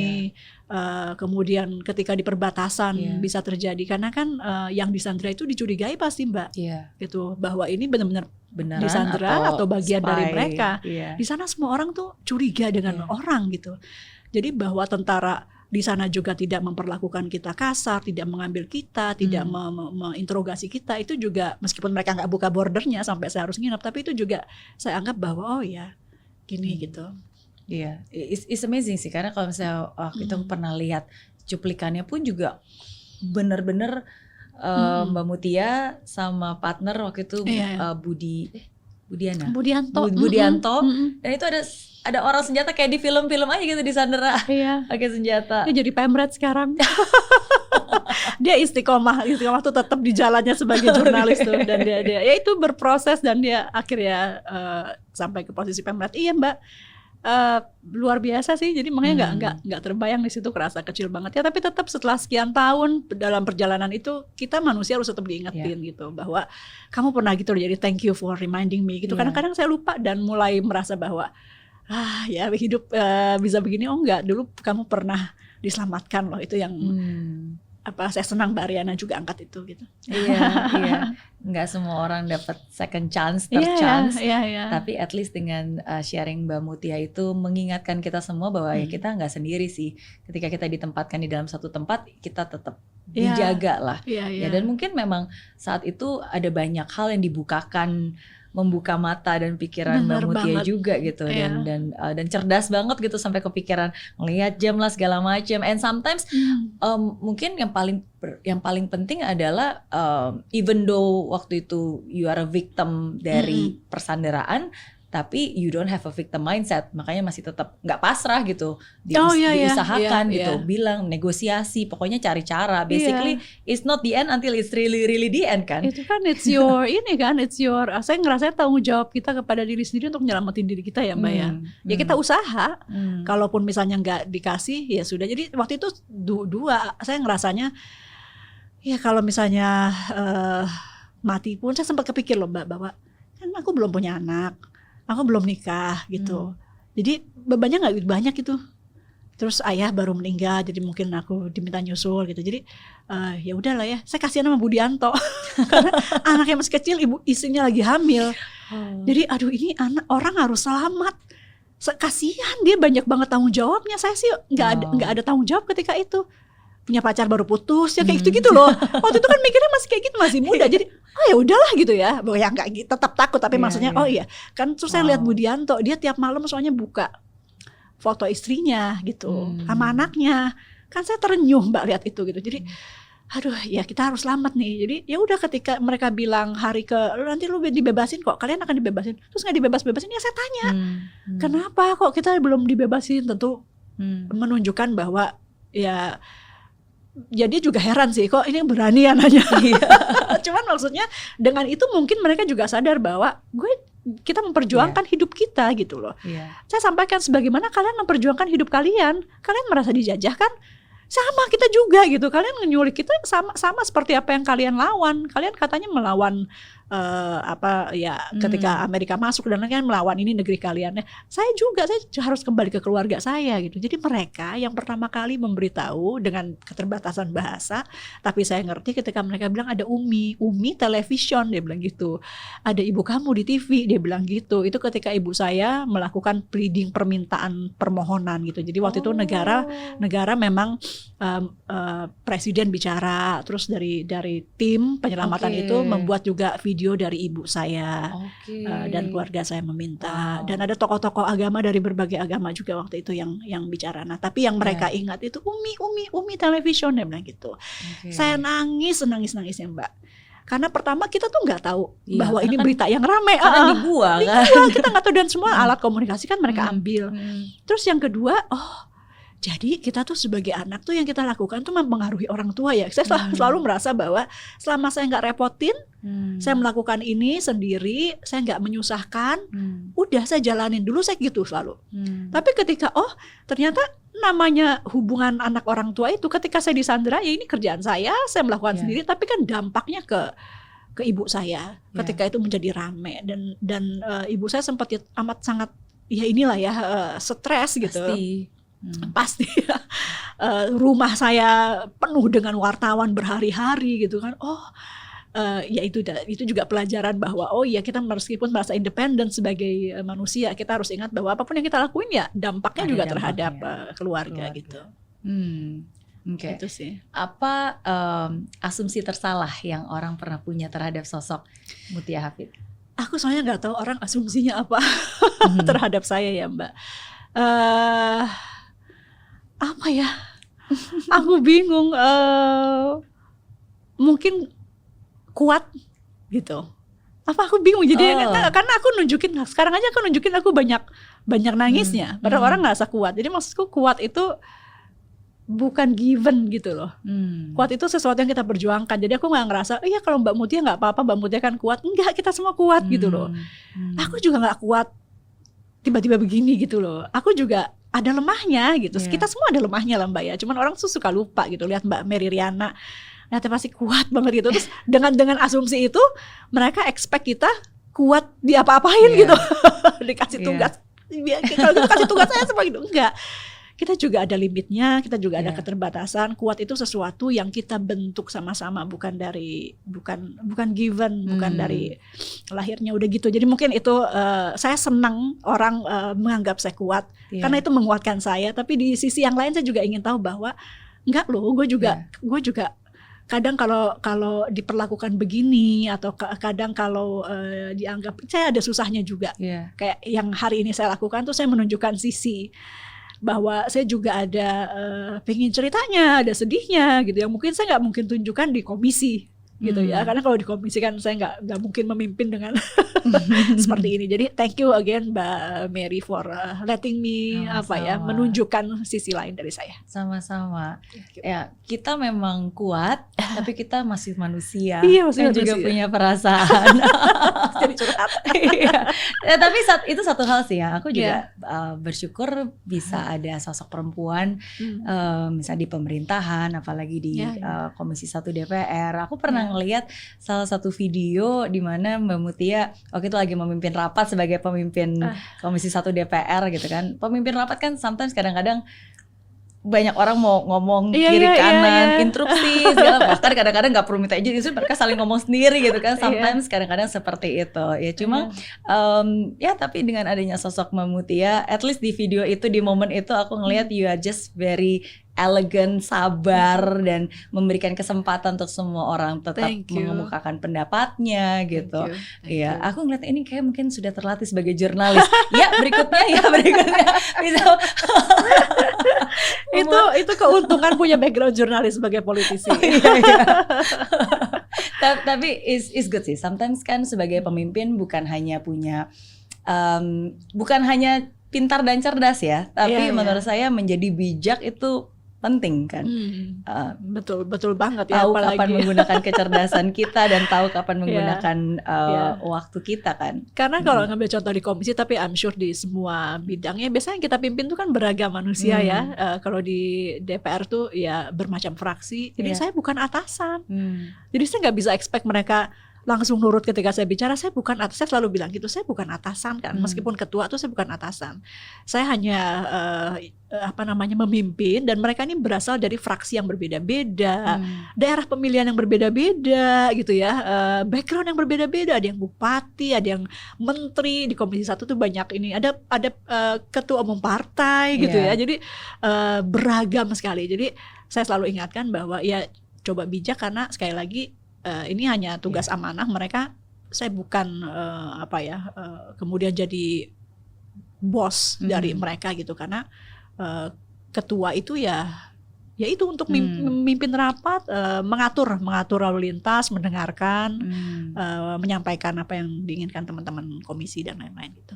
Kemudian ketika di perbatasan bisa terjadi, karena kan yang disandra itu dicurigai pasti Mbak, gitu, bahwa ini benar-benar disandra atau bagian spy dari mereka. Di sana semua orang tuh curiga dengan orang gitu. Jadi bahwa tentara di sana juga tidak memperlakukan kita kasar, tidak mengambil kita, tidak menginterogasi kita, itu juga meskipun mereka nggak buka bordernya sampai saya harus nginep, tapi itu juga saya anggap bahwa oh ya gini gitu. Iya, it's amazing sih, karena kalau misalnya kita pernah lihat cuplikannya pun juga bener-bener Mbak Mutia sama partner waktu itu Budianto, dan itu ada orang senjata kayak di film-film aja gitu, di Sandera pakai senjata. Dia jadi pemret sekarang. Dia istiqomah tuh tetap di jalannya sebagai jurnalis tuh, dan dia ya itu berproses dan dia akhirnya sampai ke posisi pemret. Iya Mbak, luar biasa sih. Jadi makanya nggak terbayang di situ, kerasa kecil banget ya. Tapi tetap setelah sekian tahun dalam perjalanan itu, kita manusia harus tetap diingetin gitu bahwa kamu pernah gitu loh. Jadi thank you for reminding me gitu. Kadang-kadang saya lupa dan mulai merasa bahwa ya hidup bisa begini. Oh enggak, dulu kamu pernah diselamatkan loh. Itu yang saya senang Mbak Ariana juga angkat itu gitu. Iya. Nggak semua orang dapat second chance, tapi at least dengan sharing Mbak Mutia itu mengingatkan kita semua bahwa ya kita nggak sendiri sih. Ketika kita ditempatkan di dalam satu tempat, kita tetap dijaga lah. Ya, dan mungkin memang saat itu ada banyak hal yang dibukakan, membuka mata dan pikiran Mbak Mutia juga gitu, dan cerdas banget gitu, sampai kepikiran ngelihat jam lah segala macam. And sometimes mungkin yang paling penting adalah even though waktu itu you are a victim dari persandaraan, tapi you don't have a victim mindset, makanya masih tetap nggak pasrah gitu, diusahakan gitu, bilang negosiasi, pokoknya cari cara. Basically it's not the end until it's really the end kan. Itu kan it's your saya ngerasa tanggung jawab kita kepada diri sendiri untuk nyelamatin diri kita ya Mbak ya kita usaha. Kalaupun misalnya nggak dikasih ya sudah. Jadi waktu itu dua saya ngerasanya ya kalau misalnya mati pun, saya sempat kepikir loh Mbak, bahwa kan aku belum punya anak, aku belum nikah gitu. Jadi bebannya nggak banyak gitu. Terus ayah baru meninggal, jadi mungkin aku diminta nyusul gitu. Jadi ya udahlah ya, saya kasihan sama Budianto karena anaknya masih kecil, istrinya lagi hamil. Jadi aduh, ini anak orang harus selamat. Kasihan, dia banyak banget tanggung jawabnya. Saya sih nggak ada tanggung jawab ketika itu. Punya pacar baru putus ya kayak gitu loh. Waktu itu kan mikirnya masih kayak gitu, masih muda. Jadi ya udahlah gitu ya. Bahwa ya nggak, tetap takut, tapi maksudnya oh iya kan. Terus saya lihat Budianto, dia tiap malam soalnya buka foto istrinya gitu sama anaknya. Kan saya terenyuh Mbak lihat itu gitu. Jadi aduh ya kita harus selamat nih. Jadi ya udah, ketika mereka bilang nanti lu dibebasin kok, kalian akan dibebasin, terus nggak dibebas-bebasin, ya saya tanya kenapa kok kita belum dibebasin. Tentu menunjukkan bahwa ya dia juga heran sih, kok ini berani anaknya. Cuman maksudnya dengan itu mungkin mereka juga sadar bahwa kita memperjuangkan hidup kita gitu loh. Saya sampaikan, sebagaimana kalian memperjuangkan hidup kalian merasa dijajah kan, sama kita juga gitu. Kalian nyulik kita sama seperti apa yang kalian lawan. Kalian katanya melawan ketika Amerika masuk dan lain-lain, melawan ini negeri kalian. Saya harus kembali ke keluarga saya gitu. Jadi mereka yang pertama kali memberitahu dengan keterbatasan bahasa, tapi saya ngerti ketika mereka bilang ada Umi television, dia bilang gitu. Ada ibu kamu di TV, dia bilang gitu. Itu ketika ibu saya melakukan pleading, permintaan permohonan gitu. Jadi waktu itu negara memang presiden bicara, terus dari tim penyelamatan itu membuat juga video dari ibu saya dan keluarga saya meminta, dan ada tokoh-tokoh agama dari berbagai agama juga waktu itu yang bicara. Nah tapi yang mereka ingat itu Umi television, dia bilang gitu. Saya nangis-nangisnya Mbak, karena pertama kita tuh nggak tahu bahwa ini berita yang ramai, dibuang kita nggak tahu, dan semua alat komunikasi kan mereka ambil. Terus yang kedua, jadi kita tuh sebagai anak tuh yang kita lakukan tuh mempengaruhi orang tua ya. Saya selalu merasa bahwa selama saya nggak repotin, saya melakukan ini sendiri, saya nggak menyusahkan, udah saya jalanin dulu, saya gitu selalu. Tapi ketika ternyata namanya hubungan anak orang tua itu, ketika saya disandera, ya ini kerjaan saya melakukan sendiri, tapi kan dampaknya ke ibu saya ketika itu menjadi rame, dan ibu saya sempat amat sangat stres gitu. Pasti rumah saya penuh dengan wartawan berhari-hari gitu kan. Ya itu juga pelajaran bahwa kita meskipun merasa independen sebagai manusia, kita harus ingat bahwa apapun yang kita lakuin ya dampaknya juga terhadap keluarga gitu. Itu sih. Apa asumsi tersalah yang orang pernah punya terhadap sosok Mutia Hafid? Aku soalnya nggak tahu orang asumsinya apa terhadap saya ya Mbak. Apa ya? Aku bingung. Mungkin kuat gitu. Apa aku bingung jadi karena aku nunjukin sekarang aja aku nunjukin aku banyak nangisnya. Padahal orang ngerasa kuat. Jadi maksudku kuat itu bukan given gitu loh. Kuat itu sesuatu yang kita perjuangkan. Jadi aku nggak ngerasa, iya kalau Mbak Mutia nggak apa-apa, Mbak Mutia kan kuat. Enggak, kita semua kuat gitu loh. Aku juga nggak kuat tiba-tiba begini gitu loh. Aku juga ada lemahnya gitu. Kita semua ada lemahnya lah Mbak ya. Cuman orang tuh suka lupa gitu. Lihat Mbak Mary Riana, ternyata pasti kuat banget gitu. Terus dengan asumsi itu mereka expect kita kuat diapa-apain gitu. Dikasih tugas. Kalau kita kasih tugas saya semua gitu. Enggak. Kita juga ada limitnya, kita juga ada keterbatasan. Kuat itu sesuatu yang kita bentuk sama-sama, bukan given, bukan dari lahirnya udah gitu. Jadi mungkin itu saya senang orang menganggap saya kuat karena itu menguatkan saya. Tapi di sisi yang lain saya juga ingin tahu bahwa enggak loh, gue juga kadang kalau diperlakukan begini atau kadang kalau dianggap saya ada susahnya juga. Kayak yang hari ini saya lakukan tuh saya menunjukkan sisi bahwa saya juga ada pengen ceritanya, ada sedihnya gitu yang mungkin saya nggak mungkin tunjukkan di komisi gitu ya, karena kalau di komisi kan saya nggak mungkin memimpin dengan seperti ini. Jadi thank you again Mbak Mary for letting me menunjukkan sisi lain dari saya. Sama-sama. Ya kita memang kuat, tapi kita masih manusia. Iya, masih manusia. Juga punya perasaan. Jadi curhat. Tapi itu satu hal sih ya. Aku juga bersyukur bisa ada sosok perempuan, misalnya di pemerintahan, apalagi di Komisi 1 DPR. Aku pernah ngelihat salah satu video di mana Mbak Mutia waktu itu lagi memimpin rapat sebagai pemimpin Komisi 1 DPR gitu kan. Pemimpin rapat kan sometimes kadang-kadang banyak orang mau ngomong kiri kanan, interupsi segala, bahkan kadang-kadang nggak perlu minta izin, justru mereka saling ngomong sendiri gitu kan. Sometimes kadang-kadang seperti itu ya. Cuma tapi dengan adanya sosok Mbak Mutia, at least di video itu, di momen itu aku ngelihat you are just very elegan, sabar, dan memberikan kesempatan untuk semua orang tetap mengemukakan pendapatnya gitu. Iya, aku ngeliat ini kayak mungkin sudah terlatih sebagai jurnalis. Berikutnya bisa. itu keuntungan punya background jurnalis sebagai politisi. Tapi is good sih. Sometimes kan sebagai pemimpin bukan hanya punya bukan hanya pintar dan cerdas ya, tapi menurut saya menjadi bijak itu penting kan. Betul banget ya. Tahu kapan menggunakan kecerdasan kita dan tahu kapan menggunakan waktu kita kan. Karena kalau ngambil contoh di komisi, tapi I'm sure di semua bidangnya biasanya yang kita pimpin tuh kan beragam manusia ya. Kalau di DPR tuh ya bermacam fraksi. Jadi saya bukan atasan. Jadi saya nggak bisa expect mereka langsung nurut ketika saya bicara. Saya bukan atasan, saya selalu bilang gitu, saya bukan atasan kan. Meskipun ketua tuh saya bukan atasan. Saya hanya memimpin, dan mereka ini berasal dari fraksi yang berbeda-beda, daerah pemilihan yang berbeda-beda gitu ya, background yang berbeda-beda, ada yang bupati, ada yang menteri. Di Komisi 1 tuh banyak ini, ada ketua umum partai gitu ya. Jadi beragam sekali. Jadi saya selalu ingatkan bahwa ya coba bijak, karena sekali lagi ini hanya tugas amanah mereka. Saya bukan kemudian jadi bos dari mereka gitu, karena ketua itu ya itu untuk memimpin rapat, mengatur lalu lintas, mendengarkan, menyampaikan apa yang diinginkan teman-teman komisi dan lain-lain gitu.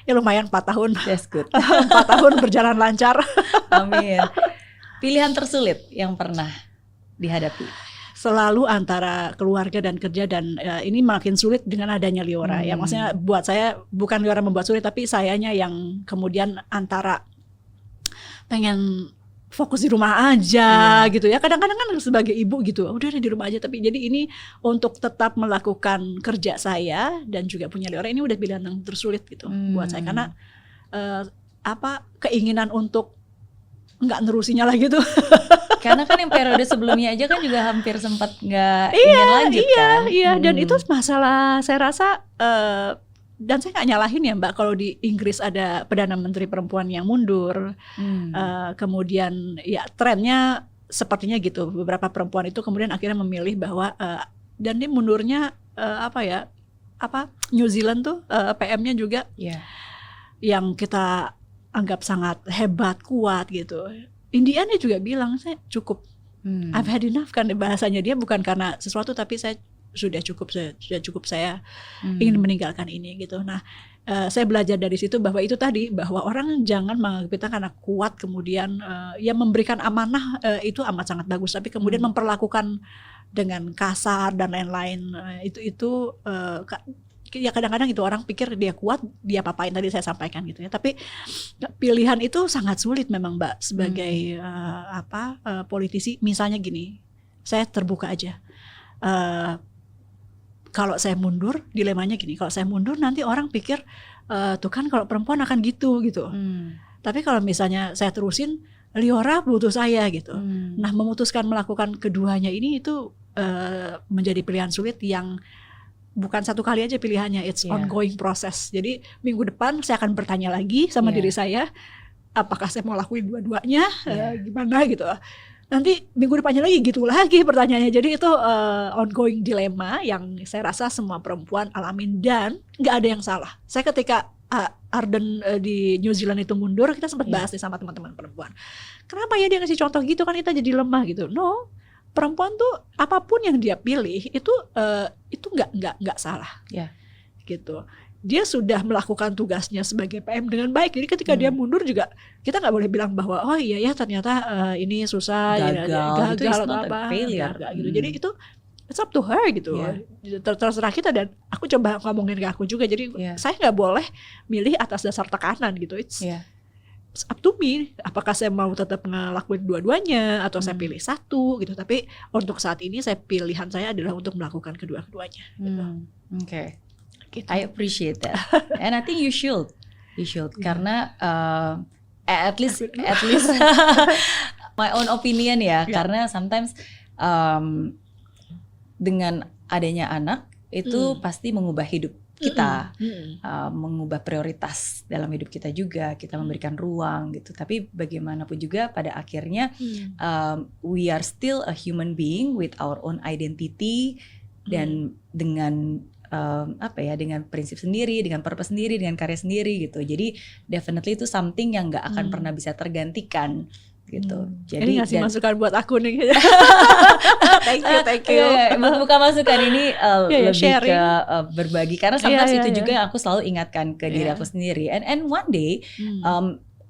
Ya lumayan 4 tahun. That's good. 4 tahun berjalan lancar. Amin. Pilihan tersulit yang pernah dihadapi? Selalu antara keluarga dan kerja, dan ini makin sulit dengan adanya Liora. Ya maksudnya buat saya bukan Liora membuat sulit, tapi sayanya yang kemudian antara pengen fokus di rumah aja gitu ya. Kadang-kadang kan sebagai ibu gitu, udah di rumah aja. Tapi jadi ini untuk tetap melakukan kerja saya dan juga punya Liora, ini udah pilihan yang tersulit gitu buat saya, karena keinginan untuk nggak nerusinya lagi tuh. Karena kan yang periode sebelumnya aja kan juga hampir sempat nggak ingin lanjut kan. Iya, dan itu masalah saya rasa, dan saya nggak nyalahin ya Mbak, kalau di Inggris ada Perdana Menteri perempuan yang mundur, kemudian ya trennya sepertinya gitu, beberapa perempuan itu kemudian akhirnya memilih bahwa dan dia mundurnya New Zealand tuh PM-nya juga yang kita anggap sangat hebat, kuat gitu. In the end dia juga bilang saya cukup, I've had enough kan bahasanya dia, bukan karena sesuatu tapi saya sudah cukup saya ingin meninggalkan ini gitu. Nah, saya belajar dari situ bahwa itu tadi, bahwa orang jangan menganggap kita karena kuat kemudian ya memberikan amanah itu amat sangat bagus, tapi kemudian memperlakukan dengan kasar dan lain-lain itu ya kadang-kadang itu orang pikir dia kuat, dia apa-apain, tadi saya sampaikan gitu ya. Tapi pilihan itu sangat sulit memang Mbak sebagai politisi. Misalnya gini, saya terbuka aja. Kalau saya mundur, dilemanya gini, kalau saya mundur nanti orang pikir tuh kan kalau perempuan akan gitu. Tapi kalau misalnya saya terusin, Liora butuh saya gitu. Nah, memutuskan melakukan keduanya ini itu menjadi pilihan sulit yang bukan satu kali aja pilihannya, it's ongoing process. Jadi minggu depan saya akan bertanya lagi sama diri saya, apakah saya mau lakuin dua-duanya, gimana gitu. Nanti minggu depannya lagi gitu lagi pertanyaannya. Jadi itu ongoing dilema yang saya rasa semua perempuan alamin dan nggak ada yang salah. Saya ketika Arden di New Zealand itu mundur, kita sempat bahas nih sama teman-teman perempuan. Kenapa ya dia ngasih contoh gitu, kan kita jadi lemah gitu. No, perempuan tuh apapun yang dia pilih itu nggak salah, gitu. Dia sudah melakukan tugasnya sebagai PM dengan baik. Jadi ketika dia mundur juga kita nggak boleh bilang bahwa oh iya ya ternyata ini susah, gagal atau apa, gitu. Jadi itu it's up to her gitu. Terserah kita, dan aku coba ngomongin ke aku juga. Jadi saya nggak boleh milih atas dasar tekanan gitu. It's up to me, apakah saya mau tetap ngelakuin dua-duanya atau saya pilih satu gitu. Tapi untuk saat ini pilihan saya adalah untuk melakukan kedua-duanya gitu. Okay. Gitu. I appreciate that. And I think you should karena at least my own opinion karena sometimes dengan adanya anak itu pasti mengubah hidup kita, mengubah prioritas dalam hidup kita juga, kita memberikan ruang gitu. Tapi bagaimanapun juga pada akhirnya we are still a human being with our own identity dan dengan dengan prinsip sendiri, dengan purpose sendiri, dengan karya sendiri gitu. Jadi definitely itu something yang nggak akan pernah bisa tergantikan gitu. Jadi ini ngasih masukan buat aku nih. Thank you. Bukan masukan, ini lebih sharing, ke berbagi, karena sometimes itu juga yang aku selalu ingatkan ke diri aku sendiri. And one day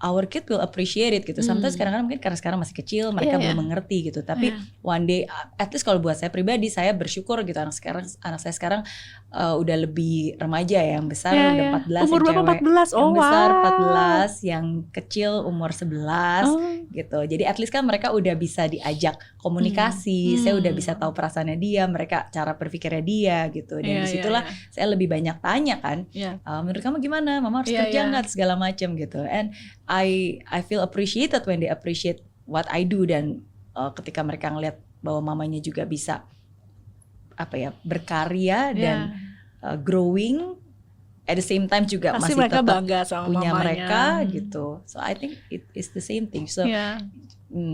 our kid will appreciate it gitu. Sometimes kadang-kadang mungkin karena sekarang masih kecil, mereka belum mengerti gitu. Tapi one day, at least kalau buat saya pribadi, saya bersyukur gitu anak saya sekarang udah lebih remaja ya, yang besar udah 14, umur yang cewek 14, yang besar 14, yang kecil umur 11 gitu. Jadi at least kan mereka udah bisa diajak komunikasi, saya udah bisa tahu perasaannya dia, mereka cara berpikirnya dia gitu. Dan disitulah saya lebih banyak tanya kan, menurut kamu gimana? Mama harus kerja nggak, segala macam gitu. And I feel appreciated when they appreciate what I do, dan ketika mereka ngeliat bahwa mamanya juga bisa berkarya dan growing at the same time juga pasti masih mereka tetap bangga sama punya mamanya. mereka gitu. So I think it is the same thing. So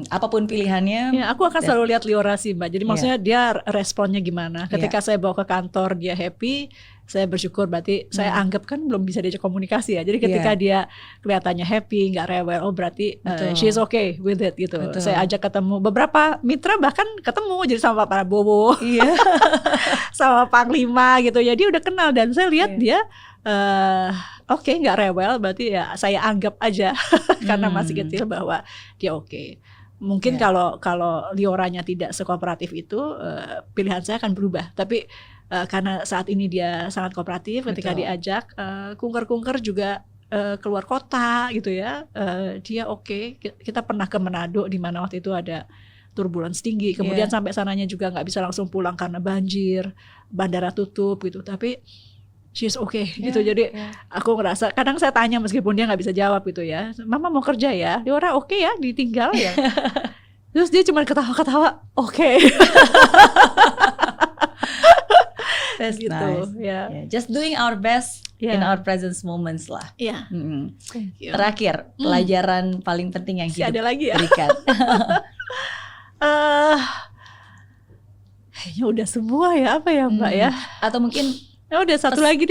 apapun pilihannya, aku akan selalu lihat Liora sih Mbak. Jadi maksudnya dia responnya gimana. Ketika saya bawa ke kantor dia happy, saya bersyukur, berarti saya anggap kan belum bisa diajak komunikasi ya. Jadi ketika dia kelihatannya happy, nggak rewel, oh berarti she's okay with it gitu. Saya ajak ketemu beberapa mitra, bahkan ketemu jadi sama Pak Prabowo, sama Panglima gitu ya. Dia udah kenal dan saya lihat dia oke, nggak rewel, berarti ya saya anggap aja karena masih kecil bahwa dia oke. Mungkin kalau Lioranya tidak sekooperatif itu, pilihan saya akan berubah. Tapi karena saat ini dia sangat kooperatif, ketika diajak kungker-kungker juga keluar kota gitu ya, dia oke. Kita pernah ke Manado di mana waktu itu ada turbulence tinggi, kemudian sampai sananya juga nggak bisa langsung pulang karena banjir, bandara tutup gitu. Tapi she's okay gitu. Jadi aku ngerasa, kadang saya tanya meskipun dia nggak bisa jawab gitu ya, Mama mau kerja ya, Liora oke ya ditinggal ya. Terus dia cuma ketawa-ketawa, oke. That's gitu, nice. Just doing our best in our present moments lah. Thank you. Terakhir, pelajaran paling penting yang hidup ada lagi ya? berikan. Kayaknya udah semua ya, apa ya Mbak ya? Atau mungkin udah satu lagi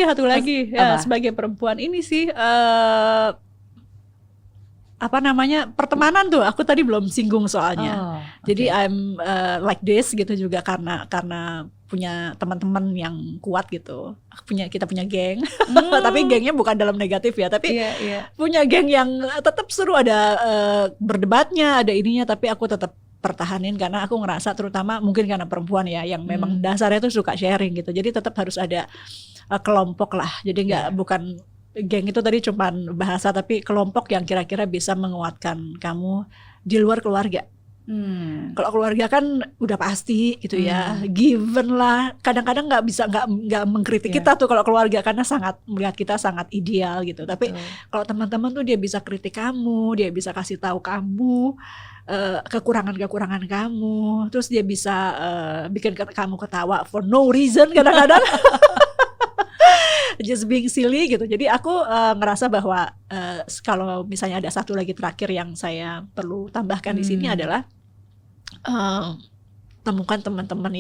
ya, sebagai perempuan ini sih pertemanan tuh aku tadi belum singgung soalnya. Jadi Okay. I'm like this gitu juga karena punya teman-teman yang kuat gitu. Kita punya geng. Tapi gengnya bukan dalam negatif ya, tapi punya geng yang tetap seru, ada berdebatnya, ada ininya, tapi aku tetap pertahanin karena aku ngerasa, terutama mungkin karena perempuan ya yang memang dasarnya tuh suka sharing gitu. Jadi tetap harus ada kelompok lah. Jadi bukan geng itu tadi cuman bahasa, tapi kelompok yang kira-kira bisa menguatkan kamu di luar keluarga. Kalau keluarga kan udah pasti gitu ya, given lah. Kadang-kadang nggak mengkritik kita tuh kalau keluarga, karena sangat melihat kita sangat ideal gitu. Tapi kalau teman-teman tuh dia bisa kritik kamu, dia bisa kasih tahu kamu kekurangan-kekurangan kamu, terus dia bisa bikin kamu ketawa for no reason kadang-kadang. Just being silly gitu. Jadi aku ngerasa bahwa kalau misalnya ada satu lagi terakhir yang saya perlu tambahkan di sini adalah temukan teman-teman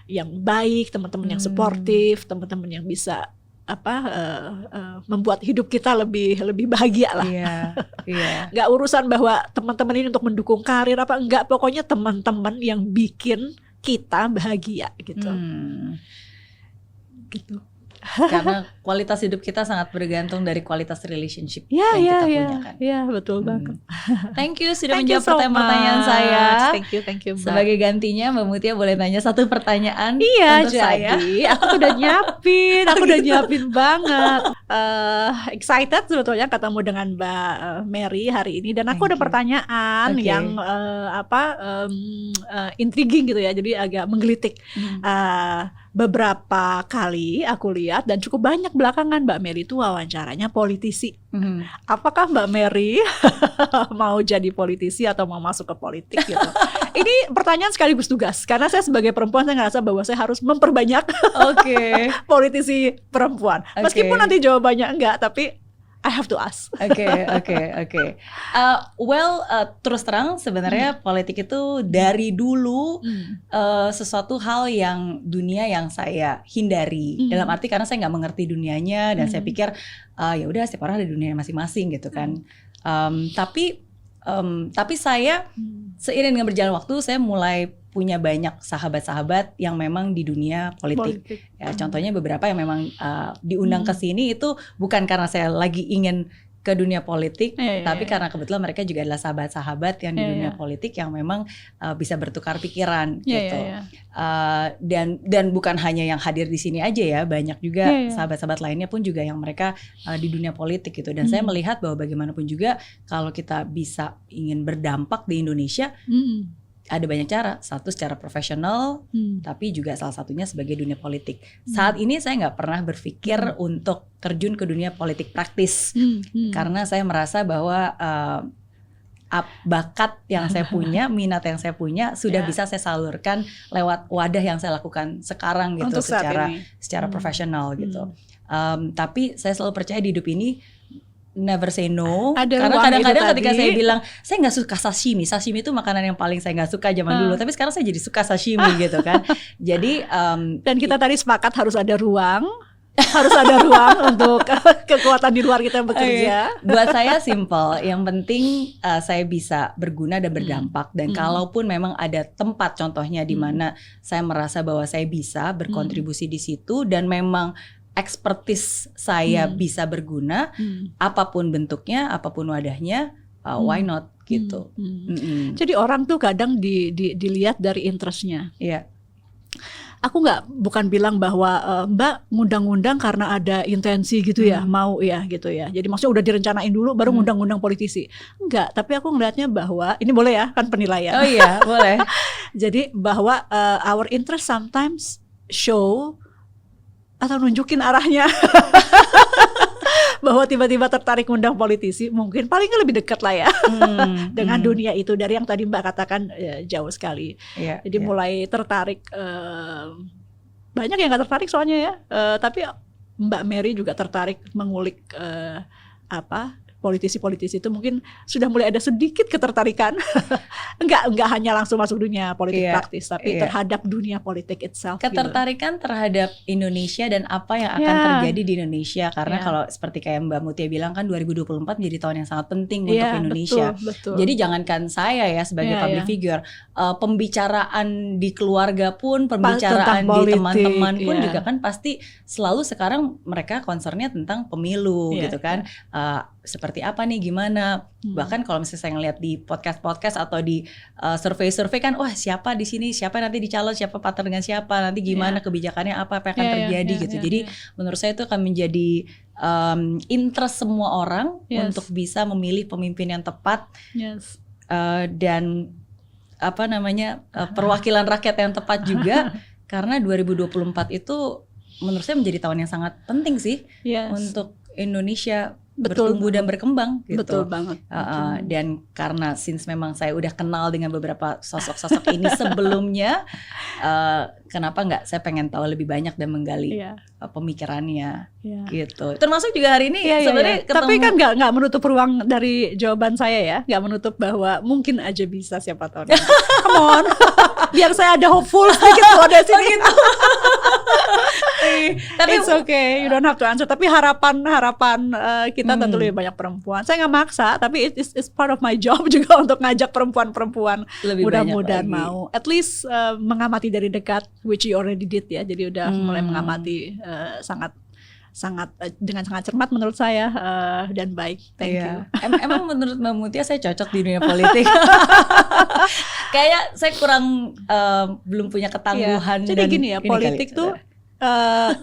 yang baik, teman-teman yang suportif, teman-teman yang bisa membuat hidup kita lebih bahagia lah. Nggak urusan bahwa teman-teman ini untuk mendukung karir enggak, pokoknya teman-teman yang bikin kita bahagia gitu. Gitu. Karena kualitas hidup kita sangat bergantung dari kualitas relationship yang kita punya kan. Iya, betul banget. Thank you sudah menjawab pertanyaan saya. Thank you Mbak. Sebagai gantinya Mbak Mutia boleh tanya satu pertanyaan untuk saya. Aku udah nyiapin banget. Excited sebetulnya ketemu dengan Mbak Mary hari ini, dan aku ada pertanyaan yang intriguing gitu ya, jadi agak menggelitik. Beberapa kali aku lihat dan cukup banyak belakangan Mbak Mary itu wawancaranya politisi. Apakah Mbak Mary mau jadi politisi atau mau masuk ke politik gitu? Ini pertanyaan sekaligus tugas, karena saya sebagai perempuan saya ngerasa bahwa saya harus memperbanyak politisi perempuan. Meskipun nanti jawabannya enggak, tapi I have to ask. Oke. Terus terang sebenarnya politik itu dari dulu sesuatu hal yang dunia yang saya hindari. Dalam arti karena saya nggak mengerti dunianya, dan saya pikir ya udah setiap orang ada dunia masing-masing gitu kan. Tapi saya seiring dengan berjalan waktu saya mulai punya banyak sahabat-sahabat yang memang di dunia politik. Ya, contohnya beberapa yang memang diundang ke sini itu bukan karena saya lagi ingin ke dunia politik, tapi karena kebetulan mereka juga adalah sahabat-sahabat yang di dunia politik yang memang bisa bertukar pikiran gitu. Dan bukan hanya yang hadir di sini aja ya, banyak juga sahabat-sahabat lainnya pun juga yang mereka di dunia politik gitu. Dan saya melihat bahwa bagaimanapun juga kalau kita bisa ingin berdampak di Indonesia, ada banyak cara. Satu secara profesional, tapi juga salah satunya sebagai dunia politik. Saat ini saya nggak pernah berpikir untuk terjun ke dunia politik praktis, karena saya merasa bahwa bakat yang saya punya, minat yang saya punya sudah bisa saya salurkan lewat wadah yang saya lakukan sekarang gitu, secara profesional gitu. Tapi saya selalu percaya di hidup ini never say no. Karena kadang-kadang ketika saya bilang saya nggak suka sashimi itu makanan yang paling saya nggak suka zaman dulu, tapi sekarang saya jadi suka sashimi gitu kan. Jadi dan kita tadi sepakat harus ada ruang untuk kekuatan di luar kita bekerja. Buat saya simple, yang penting saya bisa berguna dan berdampak. Dan kalaupun memang ada tempat contohnya di mana saya merasa bahwa saya bisa berkontribusi di situ dan memang expertise saya bisa berguna, apapun bentuknya, apapun wadahnya, why not gitu. Jadi orang tuh kadang dilihat dari interestnya. Aku bukan bilang bahwa Mbak ngundang-ngundang karena ada intensi gitu ya, mau ya gitu ya. Jadi maksudnya udah direncanain dulu baru ngundang-ngundang politisi. Enggak, tapi aku ngelihatnya bahwa ini boleh ya kan penilaian. Oh iya, boleh. Jadi bahwa our interest sometimes show atau nunjukin arahnya. Bahwa tiba-tiba tertarik ngundang politisi, mungkin paling lebih dekat lah ya dengan dunia itu, dari yang tadi Mbak katakan jauh sekali. Jadi mulai tertarik, banyak yang gak tertarik soalnya ya, tapi Mbak Mary juga tertarik mengulik politisi-politisi itu mungkin sudah mulai ada sedikit ketertarikan, enggak hanya langsung masuk dunia politik praktis, tapi terhadap dunia politik itself. Ketertarikan terhadap Indonesia dan apa yang akan terjadi di Indonesia, karena kalau seperti kayak Mbak Mutia bilang kan 2024 menjadi tahun yang sangat penting untuk Indonesia. Betul. Jadi jangankan saya ya sebagai public figure, pembicaraan di keluarga pun, pembicaraan di teman-teman pun juga kan pasti selalu sekarang mereka concernnya tentang pemilu gitu kan. Seperti apa nih, gimana, bahkan kalau misalnya saya ngeliat di podcast atau di survei kan, wah siapa di sini, siapa nanti dicalon, siapa partner dengan siapa, nanti gimana kebijakannya, apa yang akan terjadi gitu. Jadi menurut saya itu akan menjadi interest semua orang untuk bisa memilih pemimpin yang tepat dan apa namanya perwakilan rakyat yang tepat juga. Karena 2024 itu menurut saya menjadi tahun yang sangat penting sih untuk Indonesia bertumbuh dan berkembang gitu. Betul banget. Dan karena since memang saya udah kenal dengan beberapa sosok-sosok ini sebelumnya, kenapa nggak saya pengen tahu lebih banyak dan menggali pemikirannya gitu. Termasuk juga hari ini sebenarnya ketemu. Tapi kan nggak menutup ruang dari jawaban saya ya, nggak menutup bahwa mungkin aja bisa, siapa tahu. Come on, biar saya ada hopeful sedikit kalau dari sini. Gitu. Tapi it's okay, you don't have to answer. Tapi harapan kita tentu lebih banyak perempuan. Saya nggak maksa, tapi it's part of my job juga untuk ngajak perempuan mudah-mudahan mau at least mengamati dari dekat, which you already did ya. Jadi udah mulai mengamati sangat dengan sangat cermat menurut saya dan baik. Thank you. Emang menurut Mbak Mutia saya cocok di dunia politik? Kayaknya saya kurang belum punya ketangguhan. Jadi gini ya, politik tuh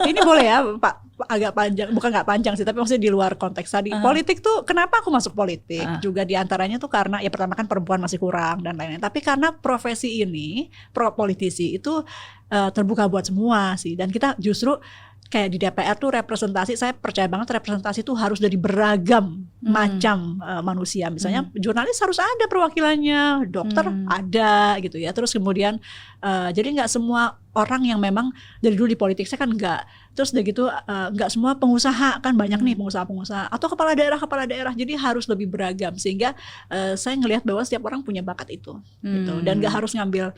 ini boleh ya Pak, agak panjang, bukan nggak panjang sih, tapi maksudnya di luar konteks tadi. Politik tuh kenapa aku masuk politik? Juga diantaranya tuh karena ya pertama kan perempuan masih kurang dan lain-lain. Tapi karena profesi ini, politisi itu terbuka buat semua sih. Dan kita justru kayak di DPR tuh representasi, saya percaya banget representasi tuh harus dari beragam macam manusia. Misalnya jurnalis harus ada perwakilannya, dokter ada gitu ya. Terus kemudian jadi nggak semua orang yang memang dari dulu di politik, saya kan nggak. Terus udah gitu nggak semua pengusaha, kan banyak nih pengusaha-pengusaha atau kepala daerah. Jadi harus lebih beragam sehingga saya ngelihat bahwa setiap orang punya bakat itu gitu. Dan nggak harus ngambil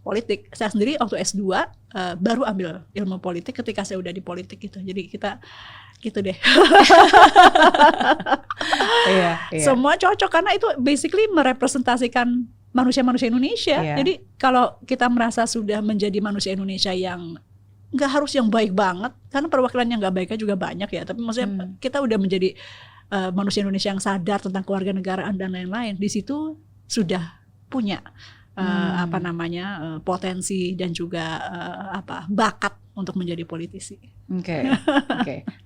politik. Saya sendiri waktu S2 baru ambil ilmu politik ketika saya udah di politik gitu. Jadi kita gitu deh. Semua cocok karena itu basically merepresentasikan manusia-manusia Indonesia. Jadi kalau kita merasa sudah menjadi manusia Indonesia yang nggak harus yang baik banget, karena perwakilan yang nggak baiknya juga banyak ya. Tapi maksudnya kita udah menjadi manusia Indonesia yang sadar tentang kewarganegaraan dan lain-lain. Di situ sudah punya potensi dan juga bakat untuk menjadi politisi. Oke.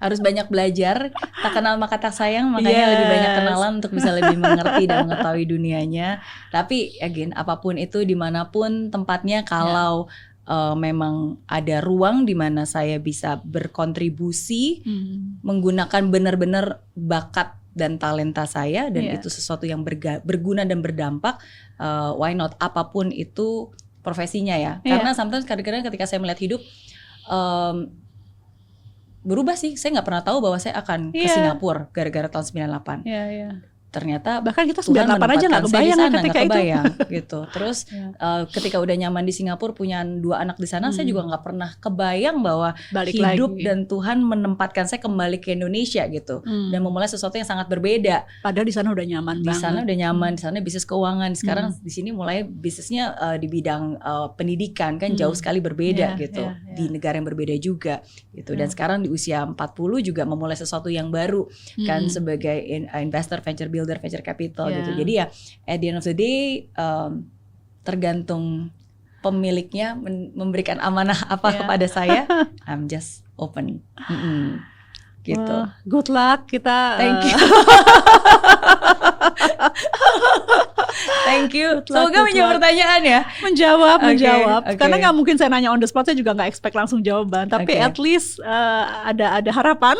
Harus banyak belajar. Tak kenal maka tak sayang, makanya lebih banyak kenalan untuk bisa lebih mengerti dan mengetahui dunianya. Tapi again, apapun itu, dimanapun tempatnya, kalau memang ada ruang di mana saya bisa berkontribusi, menggunakan benar-benar bakat dan talenta saya, dan itu sesuatu yang berguna dan berdampak, why not? Apapun itu profesinya ya. Karena sometimes kadang-kadang ketika saya melihat hidup berubah sih. Saya nggak pernah tahu bahwa saya akan ke Singapura gara-gara tahun 98. Ternyata bahkan kita 98 aja nggak kebayang ketika itu gitu. Terus ketika udah nyaman di Singapura, punya 2 anak di sana, saya juga nggak pernah kebayang bahwa balik hidup lagi. Dan Tuhan menempatkan saya kembali ke Indonesia gitu, dan memulai sesuatu yang sangat berbeda. Padahal di sana udah nyaman banget. Di sana udah nyaman, di sana bisnis keuangan. Sekarang di sini mulai bisnisnya di bidang pendidikan, kan jauh sekali berbeda gitu. Di negara yang berbeda juga gitu. Dan sekarang di usia 40 juga memulai sesuatu yang baru kan, sebagai investor, venture capital gitu. Jadi ya at the end of the day tergantung pemiliknya memberikan amanah apa kepada saya. I'm just open gitu. Good luck kita. Thank you. Thank you. Semoga menjawab pertanyaan ya. Menjawab. Karena nggak mungkin saya nanya on the spot, saya juga nggak expect langsung jawaban. Tapi at least ada harapan.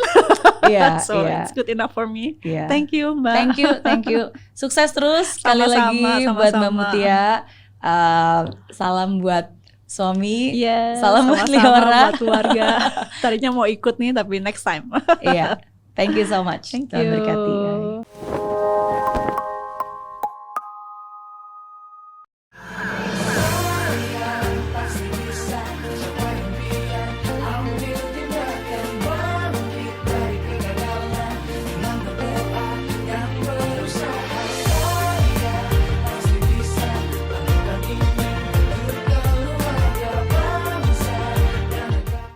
So it's good enough for me. Thank you Mbak. Thank you. Sukses terus sekali lagi buat Mbak Mutia. Salam buat suami. Salam buat Liora. Buat keluarga. Tadinya mau ikut nih tapi next time. Thank you so much. Thank you. Tuhan berkati.